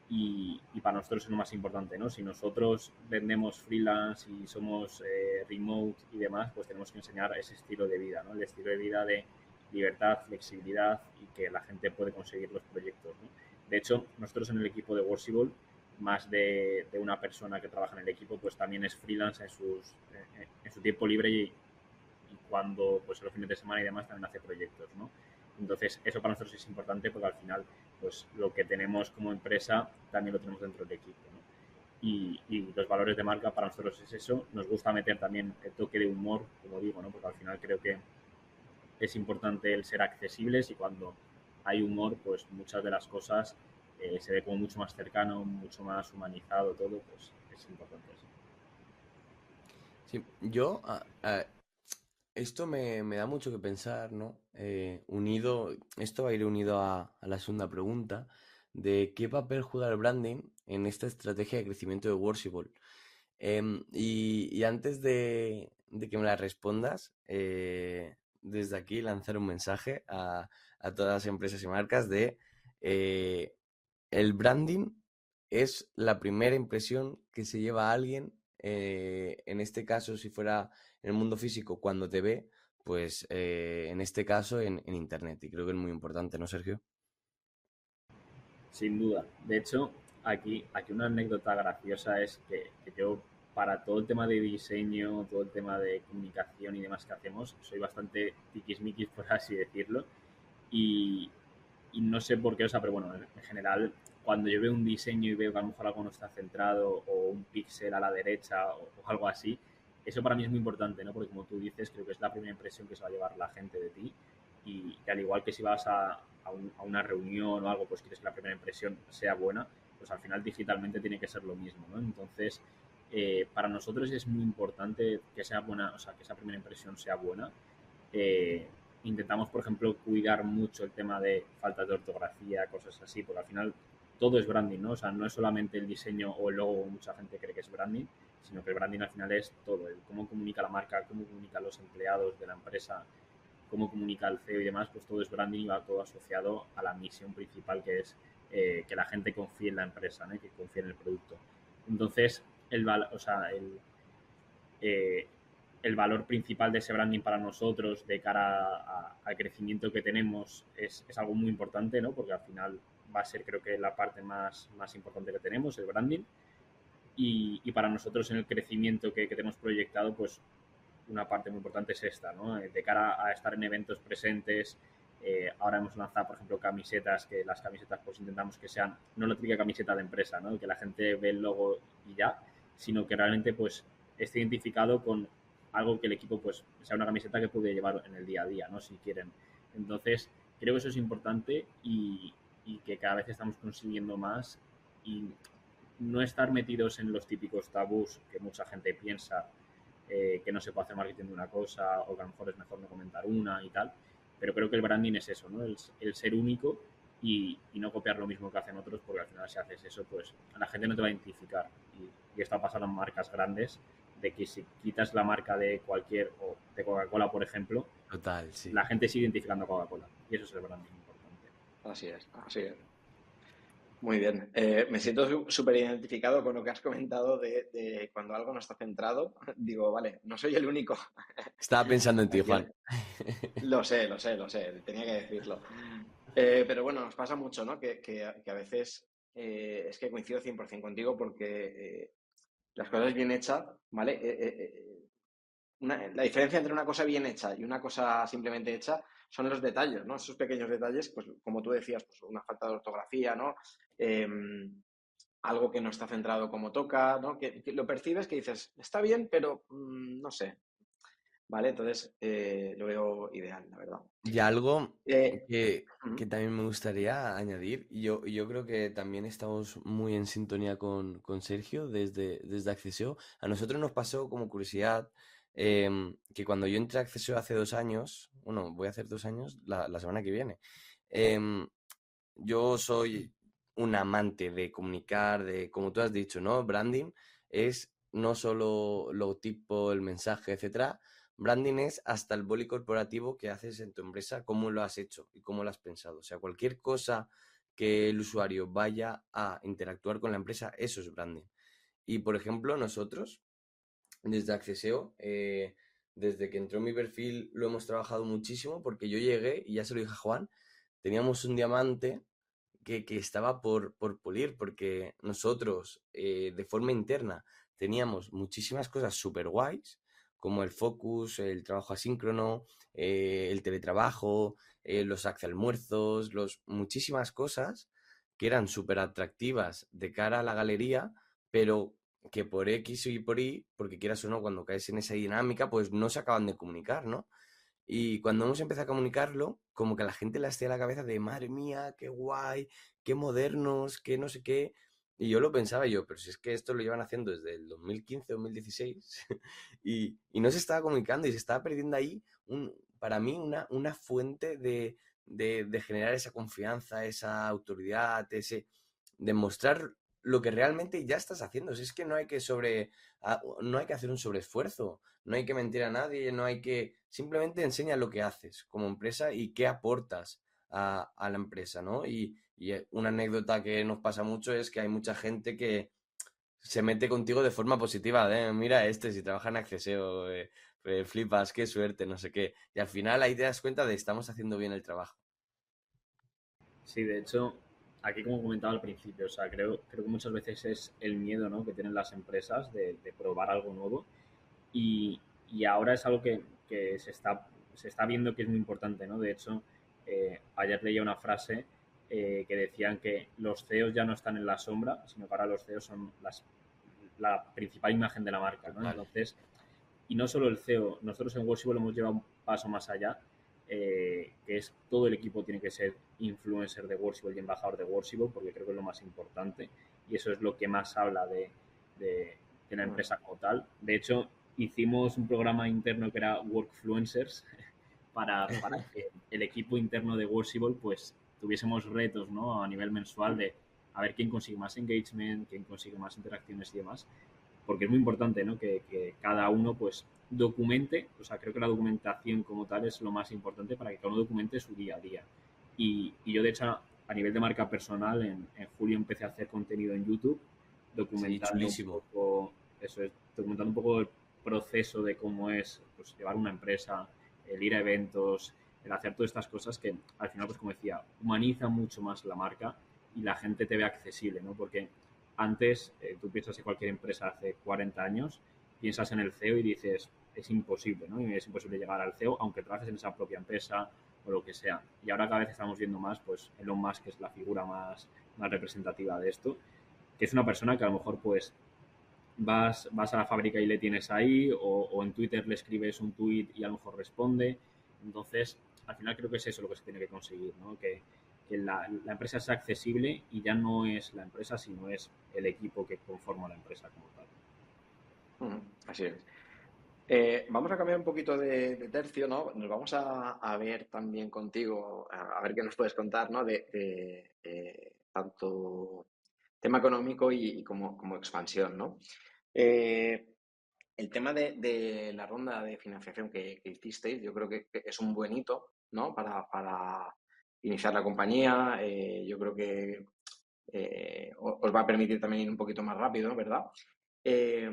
y para nosotros es lo más importante, ¿no? Si nosotros vendemos freelance y somos remote y demás, pues tenemos que enseñar ese estilo de vida, ¿no? El estilo de vida de libertad, flexibilidad y que la gente puede conseguir los proyectos, ¿no? De hecho, nosotros en el equipo de Workable, más de una persona que trabaja en el equipo, pues también es freelance en su tiempo libre y cuando, pues los fines de semana y demás, también hace proyectos, ¿no? Entonces, eso para nosotros es importante porque al final, pues lo que tenemos como empresa también lo tenemos dentro del equipo, ¿no? Y los valores de marca para nosotros es eso. Nos gusta meter también el toque de humor, como digo, ¿no? Porque al final creo que es importante el ser accesibles y cuando hay humor, pues muchas de las cosas se ve como mucho más cercano, mucho más humanizado todo, pues es importante eso. Sí, esto me da mucho que pensar, ¿no? Esto va a ir unido a la segunda pregunta de qué papel juega el branding en esta estrategia de crecimiento de Workable. Y antes de que me la respondas, desde aquí lanzar un mensaje a todas las empresas y marcas de eh, el branding es la primera impresión que se lleva a alguien, en este caso, si fuera en el mundo físico, cuando te ve, pues en este caso en Internet. Y creo que es muy importante, ¿no, Sergio? Sin duda. De hecho, aquí una anécdota graciosa es que yo, para todo el tema de diseño, todo el tema de comunicación y demás que hacemos, soy bastante tiquismiquis, por así decirlo. Y, y no sé por qué, o sea, pero bueno, en general, cuando yo veo un diseño y veo que a lo mejor algo no está centrado o un píxel a la derecha o algo así, eso para mí es muy importante, ¿no? Porque como tú dices, creo que es la primera impresión que se va a llevar la gente de ti y al igual que si vas a una reunión o algo, pues quieres que la primera impresión sea buena, pues al final digitalmente tiene que ser lo mismo, ¿no? Entonces, para nosotros es muy importante que sea buena, o sea, que esa primera impresión sea buena. Eh, Intentamos, por ejemplo, cuidar mucho el tema de faltas de ortografía, cosas así, porque al final todo es branding, ¿no? O sea, no es solamente el diseño o el logo, mucha gente cree que es branding, sino que el branding al final es todo, el cómo comunica la marca, cómo comunican los empleados de la empresa, cómo comunica el CEO y demás, pues todo es branding y va todo asociado a la misión principal que es que la gente confíe en la empresa, ¿no? Y que confíe en el producto. Entonces, o sea, eh, el valor principal de ese branding para nosotros de cara al crecimiento que tenemos es algo muy importante, ¿no? Porque al final va a ser creo que la parte más importante que tenemos, el branding. Y para nosotros en el crecimiento que tenemos proyectado, pues una parte muy importante es esta, ¿no? De cara a estar en eventos presentes, ahora hemos lanzado, por ejemplo, camisetas, que las camisetas pues intentamos que sean no la típica camiseta de empresa, ¿no? Que la gente ve el logo y ya, sino que realmente pues esté identificado con algo que el equipo pues sea una camiseta que puede llevar en el día a día, ¿no? Si quieren. Entonces, creo que eso es importante y que cada vez estamos consiguiendo más y no estar metidos en los típicos tabús que mucha gente piensa que no se puede hacer marketing de una cosa o que a lo mejor es mejor no comentar una y tal. Pero creo que el branding es eso, ¿no? El ser único y no copiar lo mismo que hacen otros, porque al final si haces eso, pues la gente no te va a identificar. Y esto ha pasado en marcas grandes, de que si quitas la marca de cualquier, o de Coca-Cola, por ejemplo, Total, sí. la gente sigue identificando a Coca-Cola. Y eso es el branding importante. Así es, así es. Muy bien. Me siento súper identificado con lo que has comentado de cuando algo no está centrado. Digo, vale, no soy el único. Estaba pensando en ti, Aquí Juan. lo sé, tenía que decirlo. Pero bueno, nos pasa mucho, ¿no? Que a veces es que coincido 100% contigo porque las cosas bien hechas, ¿vale? La diferencia entre una cosa bien hecha y una cosa simplemente hecha son los detalles, ¿no? Esos pequeños detalles, pues como tú decías, pues una falta de ortografía, ¿no? Eh, Algo que no está centrado como toca, ¿no? Que lo percibes que dices, está bien, pero no sé, ¿vale? Entonces lo veo ideal, la verdad. Y algo Eh, que también me gustaría añadir, y yo creo que también estamos muy en sintonía con Sergio desde Acceseo. A nosotros nos pasó como curiosidad que cuando yo entré a Acceseo hace 2 años, bueno, voy a hacer 2 años la semana que viene, em, yo soy un amante de comunicar, de, como tú has dicho, ¿no? Branding es no solo logotipo, el mensaje, etcétera. Branding es hasta el boli corporativo que haces en tu empresa, cómo lo has hecho y cómo lo has pensado. O sea, cualquier cosa que el usuario vaya a interactuar con la empresa, eso es branding. Y, por ejemplo, nosotros, desde Acceseo, desde que entró mi perfil, lo hemos trabajado muchísimo porque yo llegué, y ya se lo dije a Juan, teníamos un diamante que estaba por pulir, porque nosotros de forma interna teníamos muchísimas cosas súper guays, como el focus, el trabajo asíncrono, el teletrabajo, los almuerzos, muchísimas cosas que eran súper atractivas de cara a la galería, pero que por X y por Y, porque quieras o no, cuando caes en esa dinámica, pues no se acaban de comunicar, ¿no? Y cuando hemos empezado a comunicarlo, como que a la gente le hacía la cabeza de, madre mía, qué guay, qué modernos, qué no sé qué. Y yo lo pensaba yo, pero si es que esto lo llevan haciendo desde el 2015, 2016, y no se estaba comunicando y se estaba perdiendo ahí, para mí, una fuente de generar esa confianza, esa autoridad, demostrar lo que realmente ya estás haciendo. Si es que no hay que no hay que hacer un sobreesfuerzo, no hay que mentir a nadie, no hay que, simplemente enseña lo que haces como empresa y qué aportas a la empresa, ¿no? Y una anécdota que nos pasa mucho es que hay mucha gente que se mete contigo de forma positiva, de, mira si trabaja en Acceseo, flipas, qué suerte, no sé qué. Y al final ahí te das cuenta de estamos haciendo bien el trabajo. Sí, de hecho, aquí como comentaba al principio, o sea, creo que muchas veces es el miedo, ¿no?, que tienen las empresas de probar algo nuevo y ahora es algo que se está viendo que es muy importante, ¿no? De hecho, ayer leía una frase que decían que los CEOs ya no están en la sombra, sino que ahora los CEOs son la principal imagen de la marca, ¿no? Total. Entonces, y no solo el CEO, nosotros en Worship lo hemos llevado un paso más allá, que es todo el equipo tiene que ser influencer de Worship y embajador de Worship, porque creo que es lo más importante y eso es lo que más habla de la Mm. empresa como tal. De hecho, hicimos un programa interno que era Workfluencers para que el equipo interno de Worship pues tuviésemos retos, ¿no?, a nivel mensual de a ver quién consigue más engagement, quién consigue más interacciones y demás, porque es muy importante, ¿no?, que cada uno pues documente, o sea, creo que la documentación como tal es lo más importante para que cada uno documente su día a día. Y yo, de hecho, a nivel de marca personal, en julio empecé a hacer contenido en YouTube, Sí, documentando un chulísimo. poco, eso es, documentando un poco el proceso de cómo es pues, llevar una empresa, el ir a eventos, el hacer todas estas cosas que al final, pues como decía, humaniza mucho más la marca y la gente te ve accesible, ¿no? Porque antes, tú piensas en cualquier empresa hace 40 años, piensas en el CEO y dices, es imposible, ¿no? Y es imposible llegar al CEO, aunque trabajes en esa propia empresa o lo que sea. Y ahora cada vez estamos viendo más, pues Elon Musk es la figura más representativa de esto, que es una persona que a lo mejor, pues, vas a la fábrica y le tienes ahí, o en Twitter le escribes un tweet y a lo mejor responde. Entonces, al final creo que es eso lo que se tiene que conseguir, ¿no? Que la empresa sea accesible y ya no es la empresa, sino es el equipo que conforma la empresa como tal. Así es. Vamos a cambiar un poquito de tercio, ¿no? Nos vamos a ver también contigo, a ver qué nos puedes contar, ¿no? De tanto tema económico y como expansión, ¿no? Eh, el tema de la ronda de financiación que hicisteis, yo creo que es un buen hito, ¿no? Para iniciar la compañía. Yo creo que os va a permitir también ir un poquito más rápido, ¿verdad? Eh,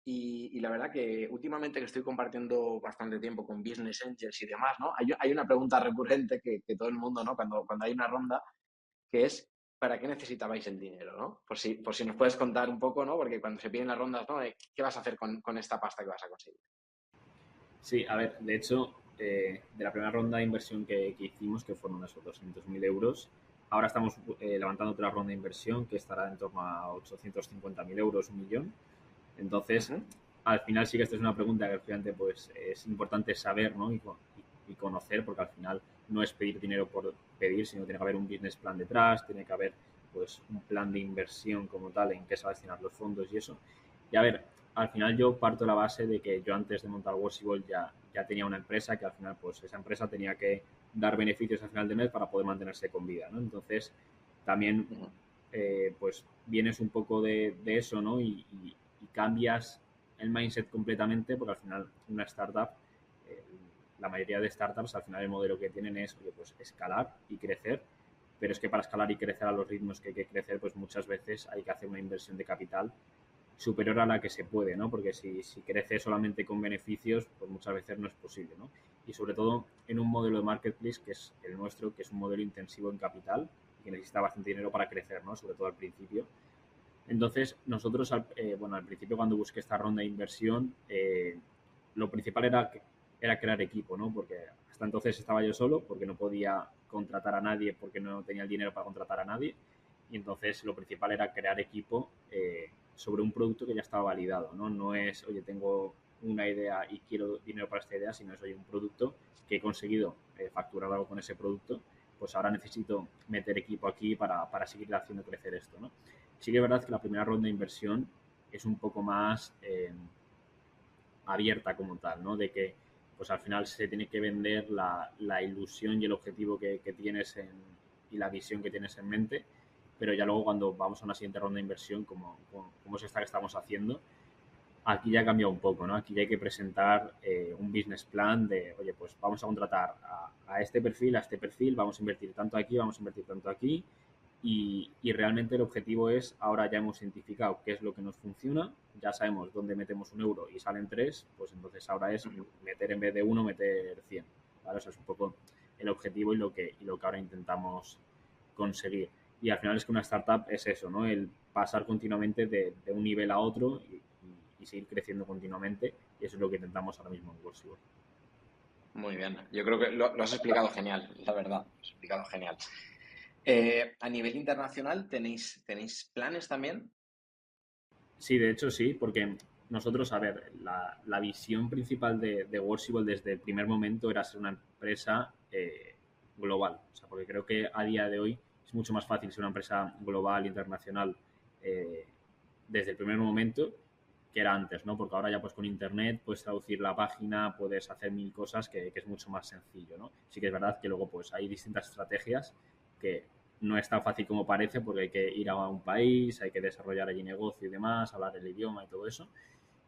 y la verdad que últimamente que estoy compartiendo bastante tiempo con Business Angels y demás, ¿no? Hay una pregunta recurrente que todo el mundo, ¿no? Cuando hay una ronda, que es ¿para qué necesitabais el dinero, ¿no? Por si nos puedes contar un poco, ¿no? Porque cuando se piden las rondas, ¿no? ¿Qué vas a hacer con esta pasta que vas a conseguir? Sí, a ver, de hecho, de la primera ronda de inversión que hicimos, que fueron unos 200.000 euros, ahora estamos levantando otra ronda de inversión que estará en torno a 850.000 euros, 1 millón. Entonces, Ujú. al final sí que esta es una pregunta que obviamente pues, es importante saber, ¿no?, y conocer, porque al final no es pedir dinero por pedir, sino tiene que haber un business plan detrás, tiene que haber pues, un plan de inversión como tal en qué se va a destinar los fondos y eso. Y a ver, al final yo parto de la base de que yo antes de montar Worshipable ya tenía una empresa que al final pues esa empresa tenía que dar beneficios al final de mes para poder mantenerse con vida, ¿no? Entonces también Ujú. pues vienes un poco de eso, ¿no? Y cambias el mindset completamente porque al final una startup, eh, la mayoría de startups al final el modelo que tienen es, oye, pues escalar y crecer, pero es que para escalar y crecer a los ritmos que hay que crecer, pues muchas veces hay que hacer una inversión de capital superior a la que se puede, ¿no? Porque si crece solamente con beneficios, pues muchas veces no es posible, ¿no? Y sobre todo en un modelo de marketplace que es el nuestro, que es un modelo intensivo en capital y que necesita bastante dinero para crecer, ¿no? Sobre todo al principio. Entonces, nosotros, bueno, al principio cuando busqué esta ronda de inversión, lo principal era crear equipo, ¿no? Porque hasta entonces estaba yo solo, porque no podía contratar a nadie, porque no tenía el dinero para contratar a nadie. Y entonces lo principal era crear equipo sobre un producto que ya estaba validado, ¿no? No es, oye, tengo una idea y quiero dinero para esta idea, sino es, oye, un producto que he conseguido facturar algo con ese producto, pues ahora necesito meter equipo aquí para seguir haciendo crecer esto, ¿no? Sí que es verdad que la primera ronda de inversión es un poco más abierta como tal, ¿no? De que pues al final se tiene que vender la ilusión y el objetivo que tienes y la visión que tienes en mente, pero ya luego cuando vamos a una siguiente ronda de inversión, como es esta que estamos haciendo, aquí ya cambia un poco, ¿no? Aquí ya hay que presentar un business plan de, oye, pues vamos a contratar a este perfil, vamos a invertir tanto aquí, vamos a invertir tanto aquí, y realmente el objetivo es, ahora ya hemos identificado qué es lo que nos funciona, ya sabemos dónde metemos un euro y salen tres, pues entonces ahora es meter en vez de uno, meter 100, ¿vale? O sea, es un poco el objetivo y lo que ahora intentamos conseguir. Y al final es que una startup es eso, ¿no? El pasar continuamente de un nivel a otro y seguir creciendo continuamente, y eso es lo que intentamos ahora mismo en Workshop. Muy bien. Yo creo que lo has explicado genial, la verdad. Lo has explicado genial. A nivel internacional, ¿tenéis planes también? Sí, de hecho sí, porque nosotros, a ver, la visión principal de Workable desde el primer momento era ser una empresa global. O sea, porque creo que a día de hoy es mucho más fácil ser una empresa global, internacional, eh, desde el primer momento que era antes, ¿no? Porque ahora ya pues con internet puedes traducir la página, puedes hacer mil cosas que es mucho más sencillo, ¿no? Sí que es verdad que luego pues hay distintas estrategias que no es tan fácil como parece porque hay que ir a un país, hay que desarrollar allí negocio y demás, hablar el idioma y todo eso.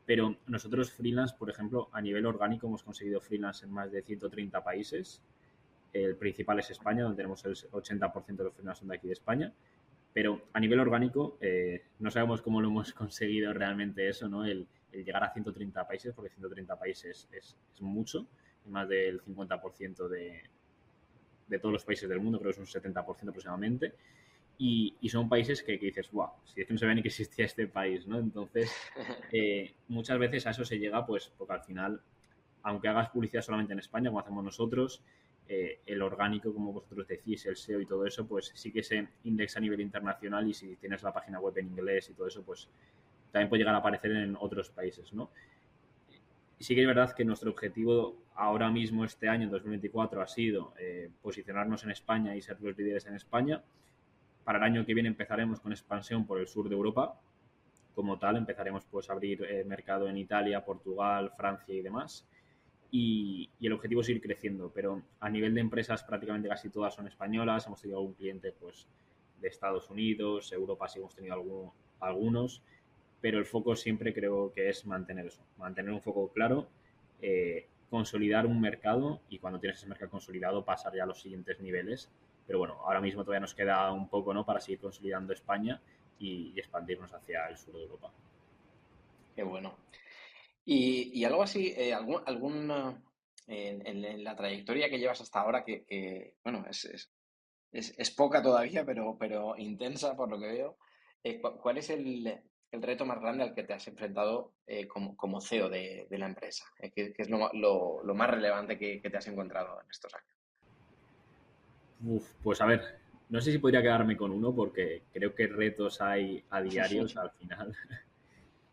Pero nosotros freelance, por ejemplo, a nivel orgánico hemos conseguido freelance en más de 130 países. El principal es España, donde tenemos el 80% de los freelance son de aquí de España. Pero a nivel orgánico, no sabemos cómo lo hemos conseguido realmente eso, ¿no? El llegar a 130 países, porque 130 países es mucho, y más del 50% de todos los países del mundo, creo que es un 70% aproximadamente. Y son países que dices, wow, si es que no sabía ni que existía este país, ¿no? Entonces, muchas veces a eso se llega, pues, porque al final, aunque hagas publicidad solamente en España, como hacemos nosotros, el orgánico, como vosotros decís, el SEO y todo eso, pues sí que se indexa a nivel internacional y si tienes la página web en inglés y todo eso, pues también puede llegar a aparecer en otros países, ¿no? Y sí que es verdad que nuestro objetivo ahora mismo, este año, 2024, ha sido posicionarnos en España y ser los líderes en España. Para el año que viene empezaremos con expansión por el sur de Europa. Como tal, empezaremos pues a abrir mercado en Italia, Portugal, Francia y demás. Y el objetivo es ir creciendo, pero a nivel de empresas prácticamente casi todas son españolas. Hemos tenido algún cliente pues de Estados Unidos, Europa sí hemos tenido algunos, pero el foco siempre creo que es mantener eso, mantener un foco claro, consolidar un mercado y cuando tienes ese mercado consolidado pasar ya a los siguientes niveles. Pero bueno, ahora mismo todavía nos queda un poco, ¿no? Para seguir consolidando España y expandirnos hacia el sur de Europa. Qué bueno. Y algo así, en la trayectoria que llevas hasta ahora, bueno, es poca todavía, pero intensa por lo que veo. ¿Cuál es el reto más grande al que te has enfrentado como CEO de la empresa? ¿Qué es lo más relevante que te has encontrado en estos años? Uf, pues a ver, no sé si podría quedarme con uno porque creo que retos hay a diarios al final.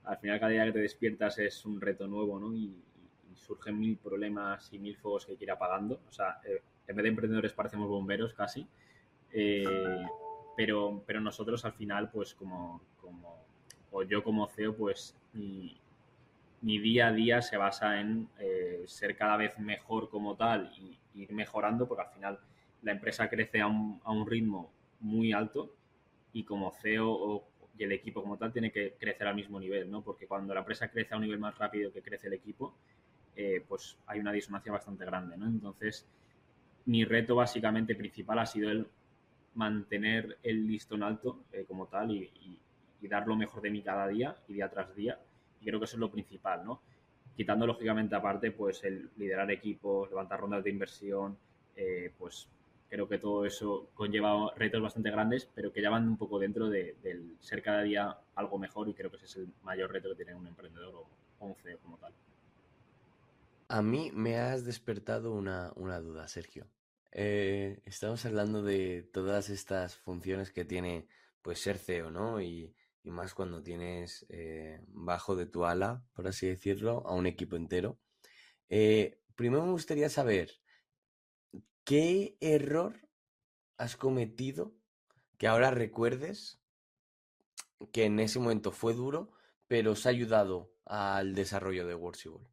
Al final cada día que te despiertas es un reto nuevo, ¿no? Y surgen mil problemas y mil fuegos que hay que ir apagando. O sea, en vez de emprendedores parecemos bomberos casi. Eh, pero nosotros al final, pues o yo como CEO, pues mi día a día se basa en ser cada vez mejor como tal y ir mejorando, porque al final la empresa crece a un ritmo muy alto y como CEO y el equipo como tal tiene que crecer al mismo nivel, ¿no? Porque cuando la empresa crece a un nivel más rápido que crece el equipo, pues hay una disonancia bastante grande, ¿no? Entonces, mi reto básicamente principal ha sido el mantener el listón alto como tal y dar lo mejor de mí cada día tras día. Y creo que eso es lo principal, ¿no? Quitando lógicamente aparte pues el liderar equipos, levantar rondas de inversión, pues creo que todo eso conlleva retos bastante grandes, pero que ya van un poco dentro del ser cada día algo mejor y creo que ese es el mayor reto que tiene un emprendedor o un CEO como tal. A mí me has despertado una duda, Sergio. Estamos hablando de todas estas funciones que tiene, pues, ser CEO, ¿no? Y y más cuando tienes bajo de tu ala, por así decirlo, a un equipo entero. Primero me gustaría saber, ¿qué error has cometido que ahora recuerdes que en ese momento fue duro, pero os ha ayudado al desarrollo de Workable?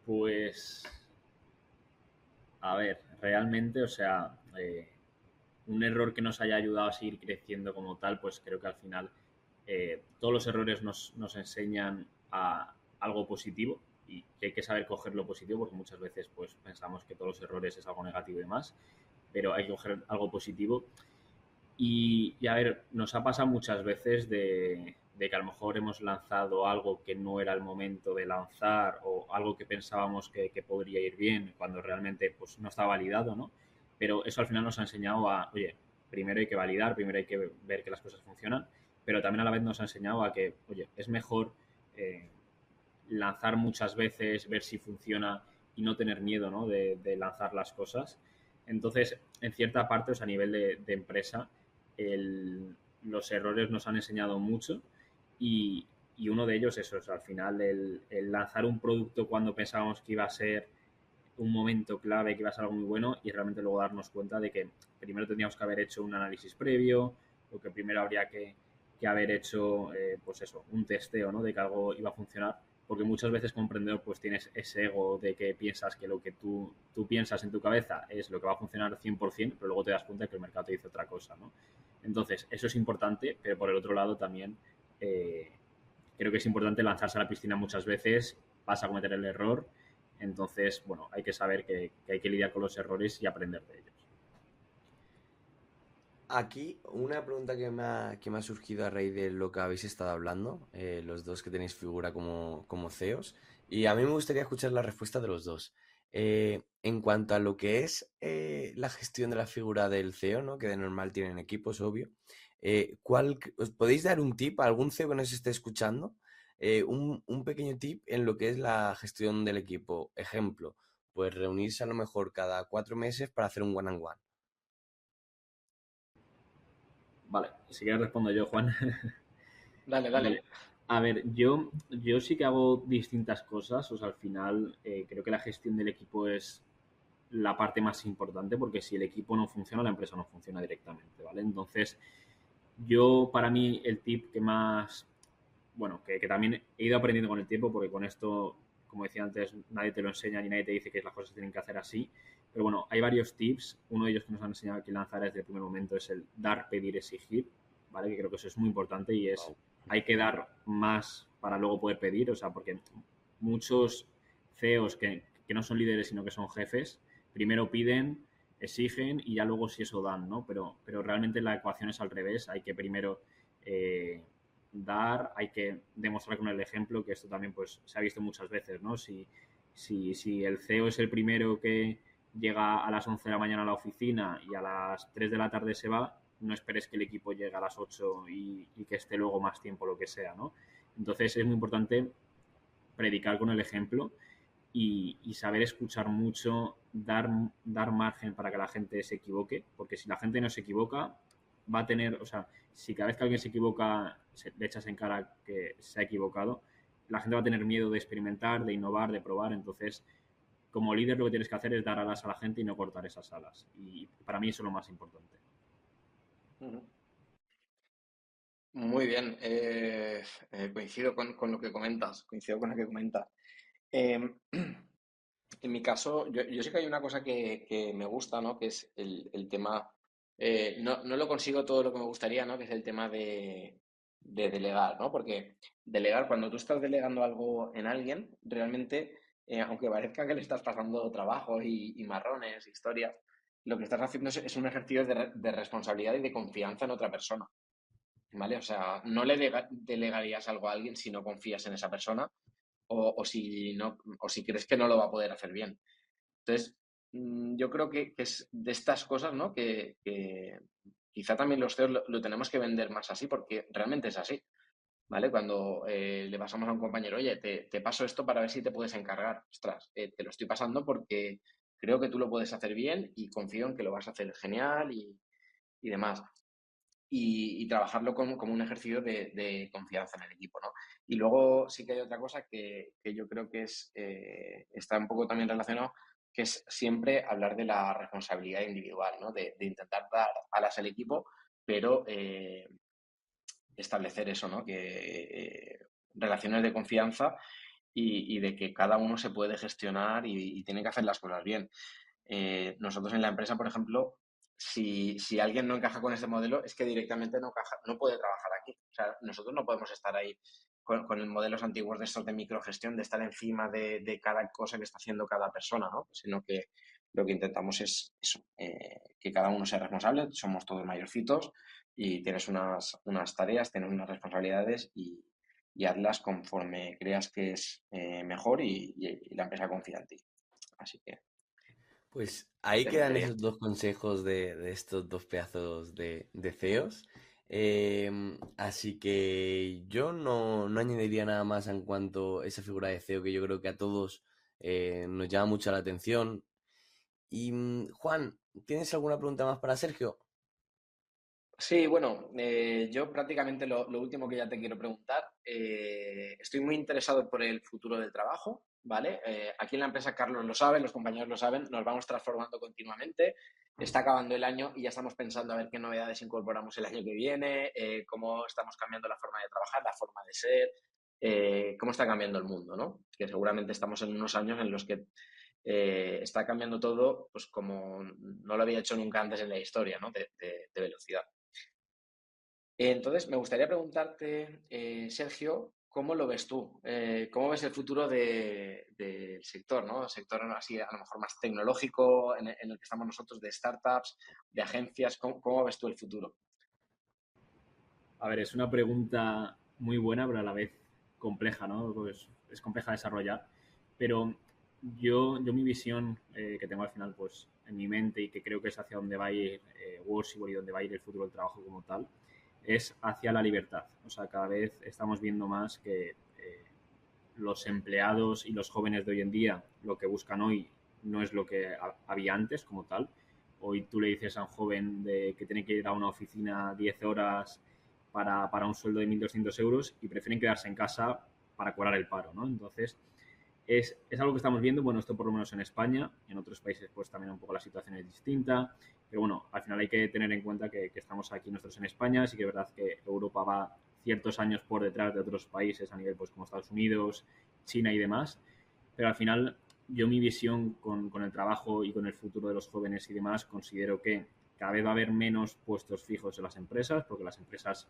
Pues, a ver, realmente, o sea, un error que nos haya ayudado a seguir creciendo como tal, pues creo que al final todos los errores nos enseñan a algo positivo y que hay que saber coger lo positivo porque muchas veces pues pensamos que todos los errores es algo negativo y demás, pero hay que coger algo positivo y a ver, nos ha pasado muchas veces de que a lo mejor hemos lanzado algo que no era el momento de lanzar o algo que pensábamos que podría ir bien cuando realmente pues no está validado, ¿no? Pero eso al final nos ha enseñado a, oye, primero hay que validar, primero hay que ver que las cosas funcionan, pero también a la vez nos ha enseñado a que, oye, es mejor eh, lanzar muchas veces, ver si funciona y no tener miedo, ¿no? De lanzar las cosas. Entonces, en cierta parte, o sea, a nivel de empresa, los errores nos han enseñado mucho y uno de ellos eso es al final el lanzar un producto cuando pensábamos que iba a ser un momento clave, que iba a ser algo muy bueno y realmente luego darnos cuenta de que primero tendríamos que haber hecho un análisis previo o que primero habría que haber hecho pues eso, un testeo, ¿no? De que algo iba a funcionar porque muchas veces como emprendedor pues tienes ese ego de que piensas que lo que tú piensas en tu cabeza es lo que va a funcionar 100%, pero luego te das cuenta que el mercado te dice otra cosa, ¿no? Entonces, eso es importante, pero por el otro lado también eh, creo que es importante lanzarse a la piscina muchas veces, vas a cometer el error, entonces, bueno, hay que saber que hay que lidiar con los errores y aprender de ellos. Aquí una pregunta que me ha surgido a raíz de lo que habéis estado hablando, los dos que tenéis figura como CEOs, y a mí me gustaría escuchar la respuesta de los dos. En cuanto a lo que es la gestión de la figura del CEO, ¿no? Que de normal tienen equipos, obvio. ¿Os podéis dar un tip a algún CEO que nos esté escuchando? Un pequeño tip en lo que es la gestión del equipo. Ejemplo, pues reunirse a lo mejor cada 4 meses para hacer un one-on-one. Vale, si quieres respondo yo, Juan. Dale, Vale. dale. A ver, yo sí que hago distintas cosas, o sea, al final creo que la gestión del equipo es la parte más importante porque si el equipo no funciona, la empresa no funciona directamente, ¿vale? Entonces, yo para mí el tip que más, bueno, que también he ido aprendiendo con el tiempo porque con esto, como decía antes, nadie te lo enseña ni nadie te dice que las cosas se tienen que hacer así, pero bueno, hay varios tips, uno de ellos que nos han enseñado aquí lanzar desde el primer momento es el dar, pedir, exigir, ¿vale? Que creo que eso es muy importante y es, Wow. hay que dar más para luego poder pedir, o sea, porque muchos CEOs que no son líderes sino que son jefes, primero piden, exigen y ya luego si eso dan, ¿no? Pero realmente la ecuación es al revés, hay que primero dar, hay que demostrar con el ejemplo, que esto también pues se ha visto muchas veces, ¿no? Si el CEO es el primero que llega a las 11 de la mañana a la oficina y a las 3 de la tarde se va, no esperes que el equipo llegue a las 8 y que esté luego más tiempo, lo que sea, ¿no? Entonces es muy importante predicar con el ejemplo y saber escuchar mucho, dar margen para que la gente se equivoque, porque si la gente no se equivoca, va a tener, o sea, si cada vez que alguien se equivoca le echas en cara que se ha equivocado, la gente va a tener miedo de experimentar, de innovar, de probar, entonces como líder lo que tienes que hacer es dar alas a la gente y no cortar esas alas. Y para mí eso es lo más importante. Ujú. Muy bien. Coincido con lo que comentas. Coincido con lo que comentas. Em, en mi caso, yo sé que hay una cosa que me gusta, ¿no? Que es el tema. No lo consigo todo lo que me gustaría, ¿no? Que es el tema de delegar, ¿no? Porque delegar, cuando tú estás delegando algo en alguien, realmente, aunque parezca que le estás pasando trabajo y marrones, historias, lo que estás haciendo es un ejercicio de responsabilidad y de confianza en otra persona. ¿Vale? O sea, no le delegarías algo a alguien si no confías en esa persona o si no, o si crees que no lo va a poder hacer bien. Entonces, yo creo que es de estas cosas, ¿no? Que quizá también los CEOs lo tenemos que vender más así, porque realmente es así, ¿vale? Cuando le pasamos a un compañero, oye, te paso esto para ver si te puedes encargar. Ostras, te lo estoy pasando porque creo que tú lo puedes hacer bien y confío en que lo vas a hacer genial y demás. y trabajarlo como un ejercicio de confianza en el equipo, ¿no? Y luego sí que hay otra cosa que yo creo que está un poco también relacionado, que es siempre hablar de la responsabilidad individual, ¿no? De intentar dar alas al equipo, pero establecer eso, ¿no? Relaciones de confianza y de que cada uno se puede gestionar y tiene que hacer las cosas bien. Nosotros en la empresa, por ejemplo, si alguien no encaja con este modelo, es que directamente no puede trabajar aquí. O sea, nosotros no podemos estar ahí con modelos antiguos de estos de microgestión, de estar encima de cada cosa que está haciendo cada persona, ¿no? Sino que lo que intentamos es eso, que cada uno sea responsable, somos todos mayorcitos y tienes unas tareas, tienes unas responsabilidades y hazlas conforme creas que es mejor y la empresa confía en ti. Así que Pues ahí te quedan metería. esos dos consejos de estos dos pedazos de CEOs. Así que yo no añadiría nada más en cuanto a esa figura de CEO que yo creo que a todos nos llama mucho la atención. Y Juan, ¿tienes alguna pregunta más para Sergio? Sí, bueno, yo prácticamente lo último que ya te quiero preguntar, estoy muy interesado por el futuro del trabajo, ¿vale? Aquí en la empresa Carlos lo sabe, los compañeros lo saben, nos vamos transformando continuamente, está acabando el año y ya estamos pensando a ver qué novedades incorporamos el año que viene, cómo estamos cambiando la forma de trabajar, la forma de ser, cómo está cambiando el mundo, ¿no? Que seguramente estamos en unos años en los que está cambiando todo, pues como no lo había hecho nunca antes en la historia, ¿no? De velocidad. Entonces, me gustaría preguntarte, Sergio, ¿cómo lo ves tú? ¿Cómo ves el futuro del sector, ¿no? El sector así, a lo mejor más tecnológico, en el que estamos nosotros, de startups, de agencias. ¿Cómo ves tú el futuro? A ver, es una pregunta muy buena, pero a la vez compleja, ¿no? Pues es compleja de desarrollar. Pero yo mi visión que tengo al final, pues en mi mente y que creo que es hacia donde va a ir Workable y donde va a ir el futuro del trabajo como tal, es hacia la libertad. O sea, cada vez estamos viendo más que los empleados y los jóvenes de hoy en día lo que buscan hoy no es lo que había antes como tal. Hoy tú le dices a un joven que tiene que ir a una oficina 10 horas para un sueldo de 1.200 euros y prefieren quedarse en casa para cobrar el paro, ¿no? Entonces, es algo que estamos viendo, bueno, esto por lo menos en España, en otros países pues también un poco la situación es distinta, pero bueno, al final hay que tener en cuenta que estamos aquí nosotros en España, sí que es verdad que Europa va ciertos años por detrás de otros países a nivel pues como Estados Unidos, China y demás, pero al final yo mi visión con el trabajo y con el futuro de los jóvenes y demás considero que cada vez va a haber menos puestos fijos en las empresas, porque las empresas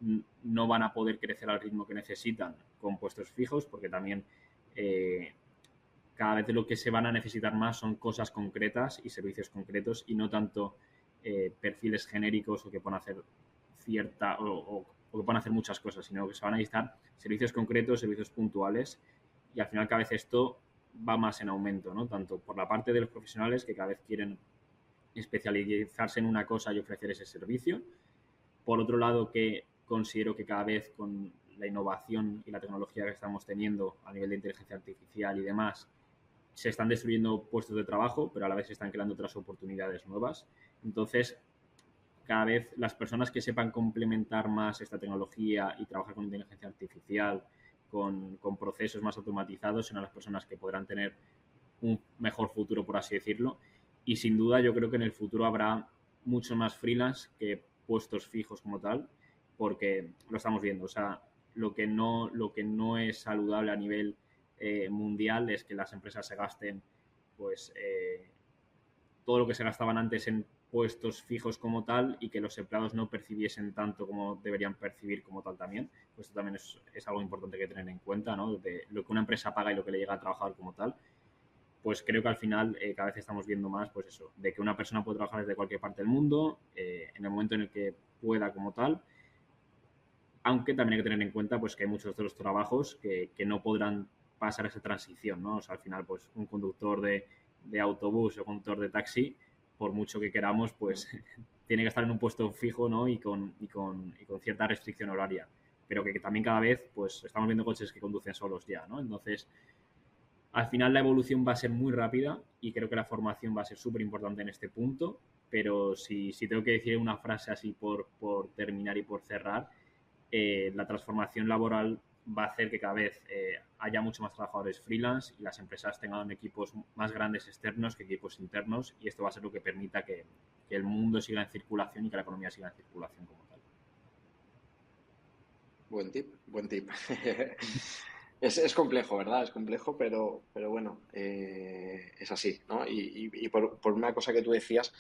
no van a poder crecer al ritmo que necesitan con puestos fijos, porque también eh, cada vez lo que se van a necesitar más son cosas concretas y servicios concretos y no tanto perfiles genéricos o que puedan hacer o que puedan hacer muchas cosas, sino que se van a necesitar servicios concretos, servicios puntuales y al final cada vez esto va más en aumento, ¿no? Tanto por la parte de los profesionales que cada vez quieren especializarse en una cosa y ofrecer ese servicio. Por otro lado, que considero que cada vez con la innovación y la tecnología que estamos teniendo a nivel de inteligencia artificial y demás, se están destruyendo puestos de trabajo, pero a la vez se están creando otras oportunidades nuevas. Entonces, cada vez las personas que sepan complementar más esta tecnología y trabajar con inteligencia artificial, con procesos más automatizados, serán las personas que podrán tener un mejor futuro, por así decirlo. Y sin duda yo creo que en el futuro habrá mucho más freelance que puestos fijos como tal, porque lo estamos viendo. O sea, lo que no es saludable a nivel mundial es que las empresas se gasten pues todo lo que se gastaban antes en puestos fijos como tal y que los empleados no percibiesen tanto como deberían percibir como tal también. Pues esto también es algo importante que tener en cuenta, ¿no? De lo que una empresa paga y lo que le llega a trabajar como tal. Pues creo que al final cada vez estamos viendo más, pues eso, de que una persona puede trabajar desde cualquier parte del mundo, en el momento en el que pueda como tal, aunque también hay que tener en cuenta pues que hay muchos de los trabajos que no podrán pasar esa transición, ¿no? O sea, al final, pues un conductor de autobús o conductor de taxi, por mucho que queramos, pues tiene que estar en un puesto fijo, ¿no? Y con cierta restricción horaria. Pero que también cada vez, pues estamos viendo coches que conducen solos ya, ¿no? Entonces, Al final la evolución va a ser muy rápida y creo que la formación va a ser súper importante en este punto, pero si tengo que decir una frase así por terminar y por cerrar, la transformación laboral va a hacer que cada vez haya mucho más trabajadores freelance y las empresas tengan equipos más grandes externos que equipos internos y esto va a ser lo que permita que el mundo siga en circulación y que la economía siga en circulación como tal. Buen tip, buen tip. Es complejo, ¿verdad? Es complejo, pero bueno, es así, ¿no? Y por una cosa que tú decías,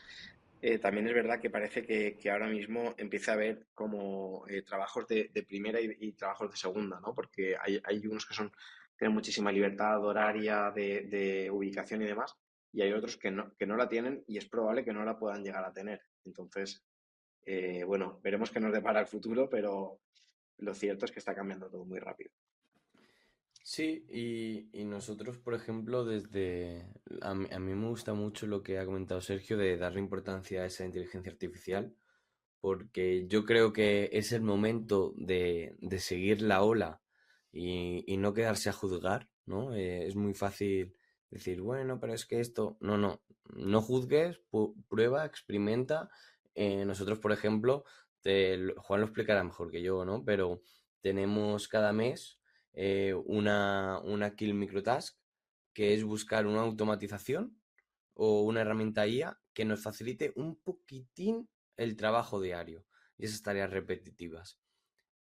también es verdad que parece que ahora mismo empieza a haber como trabajos de primera y trabajos de segunda, ¿no? Porque hay unos que tienen muchísima libertad horaria, de ubicación y demás, y hay otros que no la tienen y es probable que no la puedan llegar a tener. Entonces, bueno, veremos qué nos depara el futuro, pero lo cierto es que está cambiando todo muy rápido. Sí, y nosotros, por ejemplo, a mí me gusta mucho lo que ha comentado Sergio de darle importancia a esa inteligencia artificial, porque yo creo que es el momento de seguir la ola y no quedarse a juzgar, ¿no? Es muy fácil decir, bueno, pero es que esto, no juzgues, prueba, experimenta. Nosotros, por ejemplo, Juan lo explicará mejor que yo, ¿no? Pero tenemos cada mes una Kill Microtask, que es buscar una automatización o una herramienta IA que nos facilite un poquitín el trabajo diario y esas tareas repetitivas.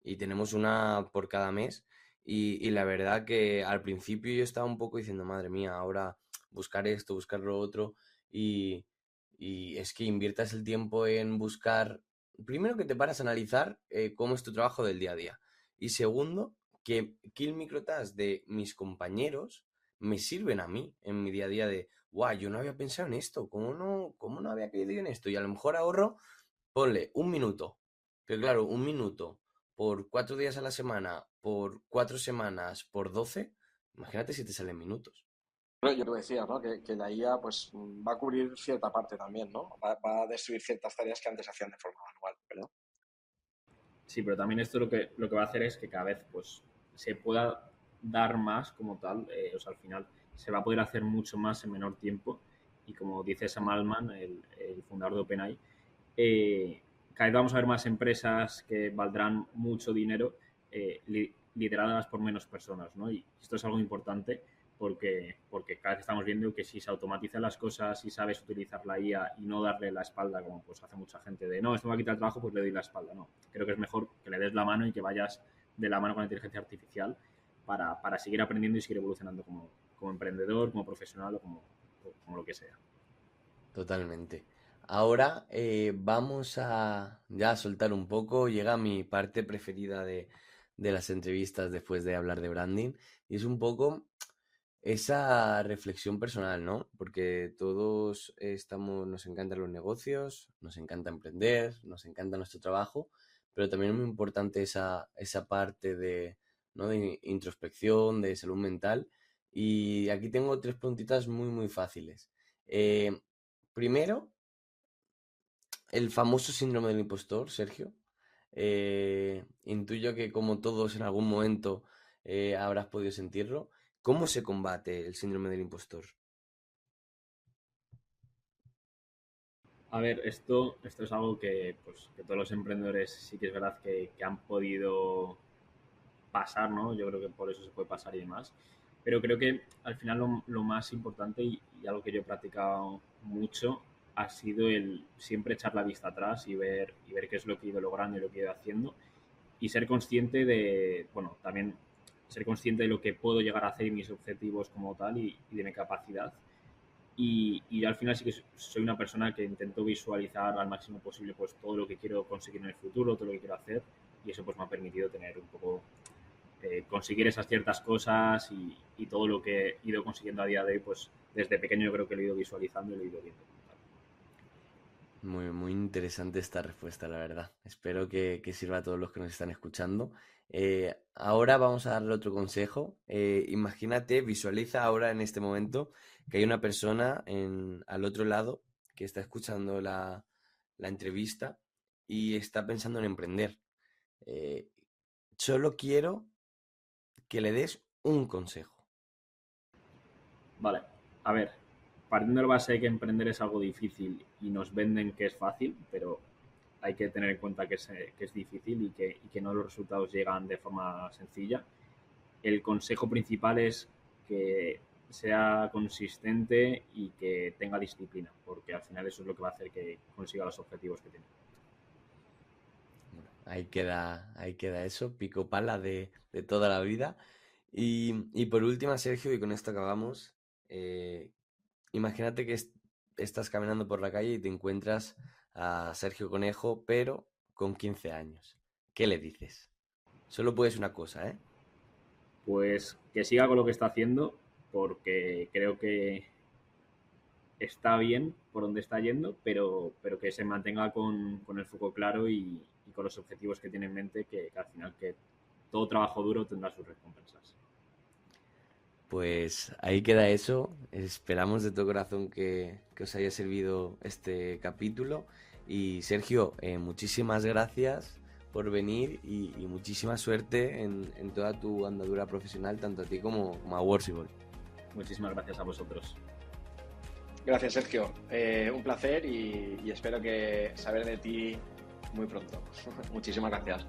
Y tenemos una por cada mes. Y la verdad que al principio yo estaba un poco diciendo, madre mía, ahora buscar esto, buscar lo otro. Y, y es que inviertas el tiempo en buscar, primero que te paras a analizar cómo es tu trabajo del día a día. Y segundo, que Kill Microtask de mis compañeros me sirven a mí en mi día a día de, guau, yo no había pensado en esto, cómo no había caído en esto? Y a lo mejor ahorro, ponle un minuto. Pero claro, un minuto por 4 días a la semana, por 4 semanas, por 12, imagínate si te salen minutos. Bueno, yo te decía, ¿no? Que la IA pues va a cubrir cierta parte también, ¿no? Va a destruir ciertas tareas que antes se hacían de forma manual, ¿verdad? Sí, pero también esto lo que va a hacer es que cada vez pues, se pueda dar más como tal, o sea, al final se va a poder hacer mucho más en menor tiempo y como dice Sam Altman, el fundador de OpenAI, eh, cada vez vamos a ver más empresas que valdrán mucho dinero lideradas por menos personas, ¿no? Y esto es algo importante porque cada vez estamos viendo que si se automatizan las cosas, si sabes utilizar la IA y no darle la espalda, como pues hace mucha gente de, no, esto me va a quitar el trabajo, pues le doy la espalda. No, creo que es mejor que le des la mano y que vayas de la mano con la inteligencia artificial para seguir aprendiendo y seguir evolucionando como emprendedor, como profesional o como lo que sea. Totalmente. Ahora vamos a ya a soltar un poco. Llega mi parte preferida de las entrevistas después de hablar de branding. Y es un poco esa reflexión personal, ¿no? Porque todos nos encantan los negocios, nos encanta emprender, nos encanta nuestro trabajo, pero también es muy importante esa parte ¿no? de introspección, de salud mental. Y aquí tengo tres puntitas muy, muy fáciles. Eh, Primero, el famoso síndrome del impostor, Sergio. Intuyo que como todos en algún momento habrás podido sentirlo. ¿Cómo se combate el síndrome del impostor? A ver, esto es algo que todos los emprendedores sí que es verdad que han podido pasar, ¿no? Yo creo que por eso se puede pasar y demás. Pero creo que al final lo más importante y algo que yo he practicado mucho ha sido el siempre echar la vista atrás y ver qué es lo que he ido logrando y lo que he ido haciendo y ser consciente de, bueno, también ser consciente de lo que puedo llegar a hacer y mis objetivos como tal y de mi capacidad. Y al final sí que soy una persona que intento visualizar al máximo posible pues todo lo que quiero conseguir en el futuro, todo lo que quiero hacer y eso pues me ha permitido tener un poco conseguir esas ciertas cosas y todo lo que he ido consiguiendo a día de hoy, pues desde pequeño yo creo que lo he ido visualizando y lo he ido viendo. Muy, muy interesante esta respuesta, la verdad. Espero que sirva a todos los que nos están escuchando. Ahora vamos a darle otro consejo. Imagínate, visualiza ahora en este momento que hay una persona al otro lado que está escuchando la entrevista y está pensando en emprender. Eh, Solo quiero que le des un consejo. Vale, a ver, partiendo de la base de que emprender es algo difícil y nos venden que es fácil, pero hay que tener en cuenta que es difícil y que no los resultados llegan de forma sencilla. El consejo principal es que sea consistente y que tenga disciplina, porque al final eso es lo que va a hacer que consiga los objetivos que tiene. Bueno, ahí queda eso, pico pala de toda la vida. Y por último, Sergio, y con esto acabamos, eh, imagínate que estás caminando por la calle y te encuentras a Sergio Conejo, pero con 15 años. ¿Qué le dices? Solo puedes una cosa, ¿eh? Pues que siga con lo que está haciendo, porque creo que está bien por donde está yendo, pero que se mantenga con el foco claro y con los objetivos que tiene en mente, que al final que todo trabajo duro tendrá sus recompensas. Pues ahí queda eso. Esperamos de todo corazón que os haya servido este capítulo. Y Sergio, muchísimas gracias por venir y muchísima suerte en toda tu andadura profesional, tanto a ti como a Worsible. Muchísimas gracias a vosotros. Gracias, Sergio. Un placer y espero que saber de ti muy pronto. Muchísimas gracias.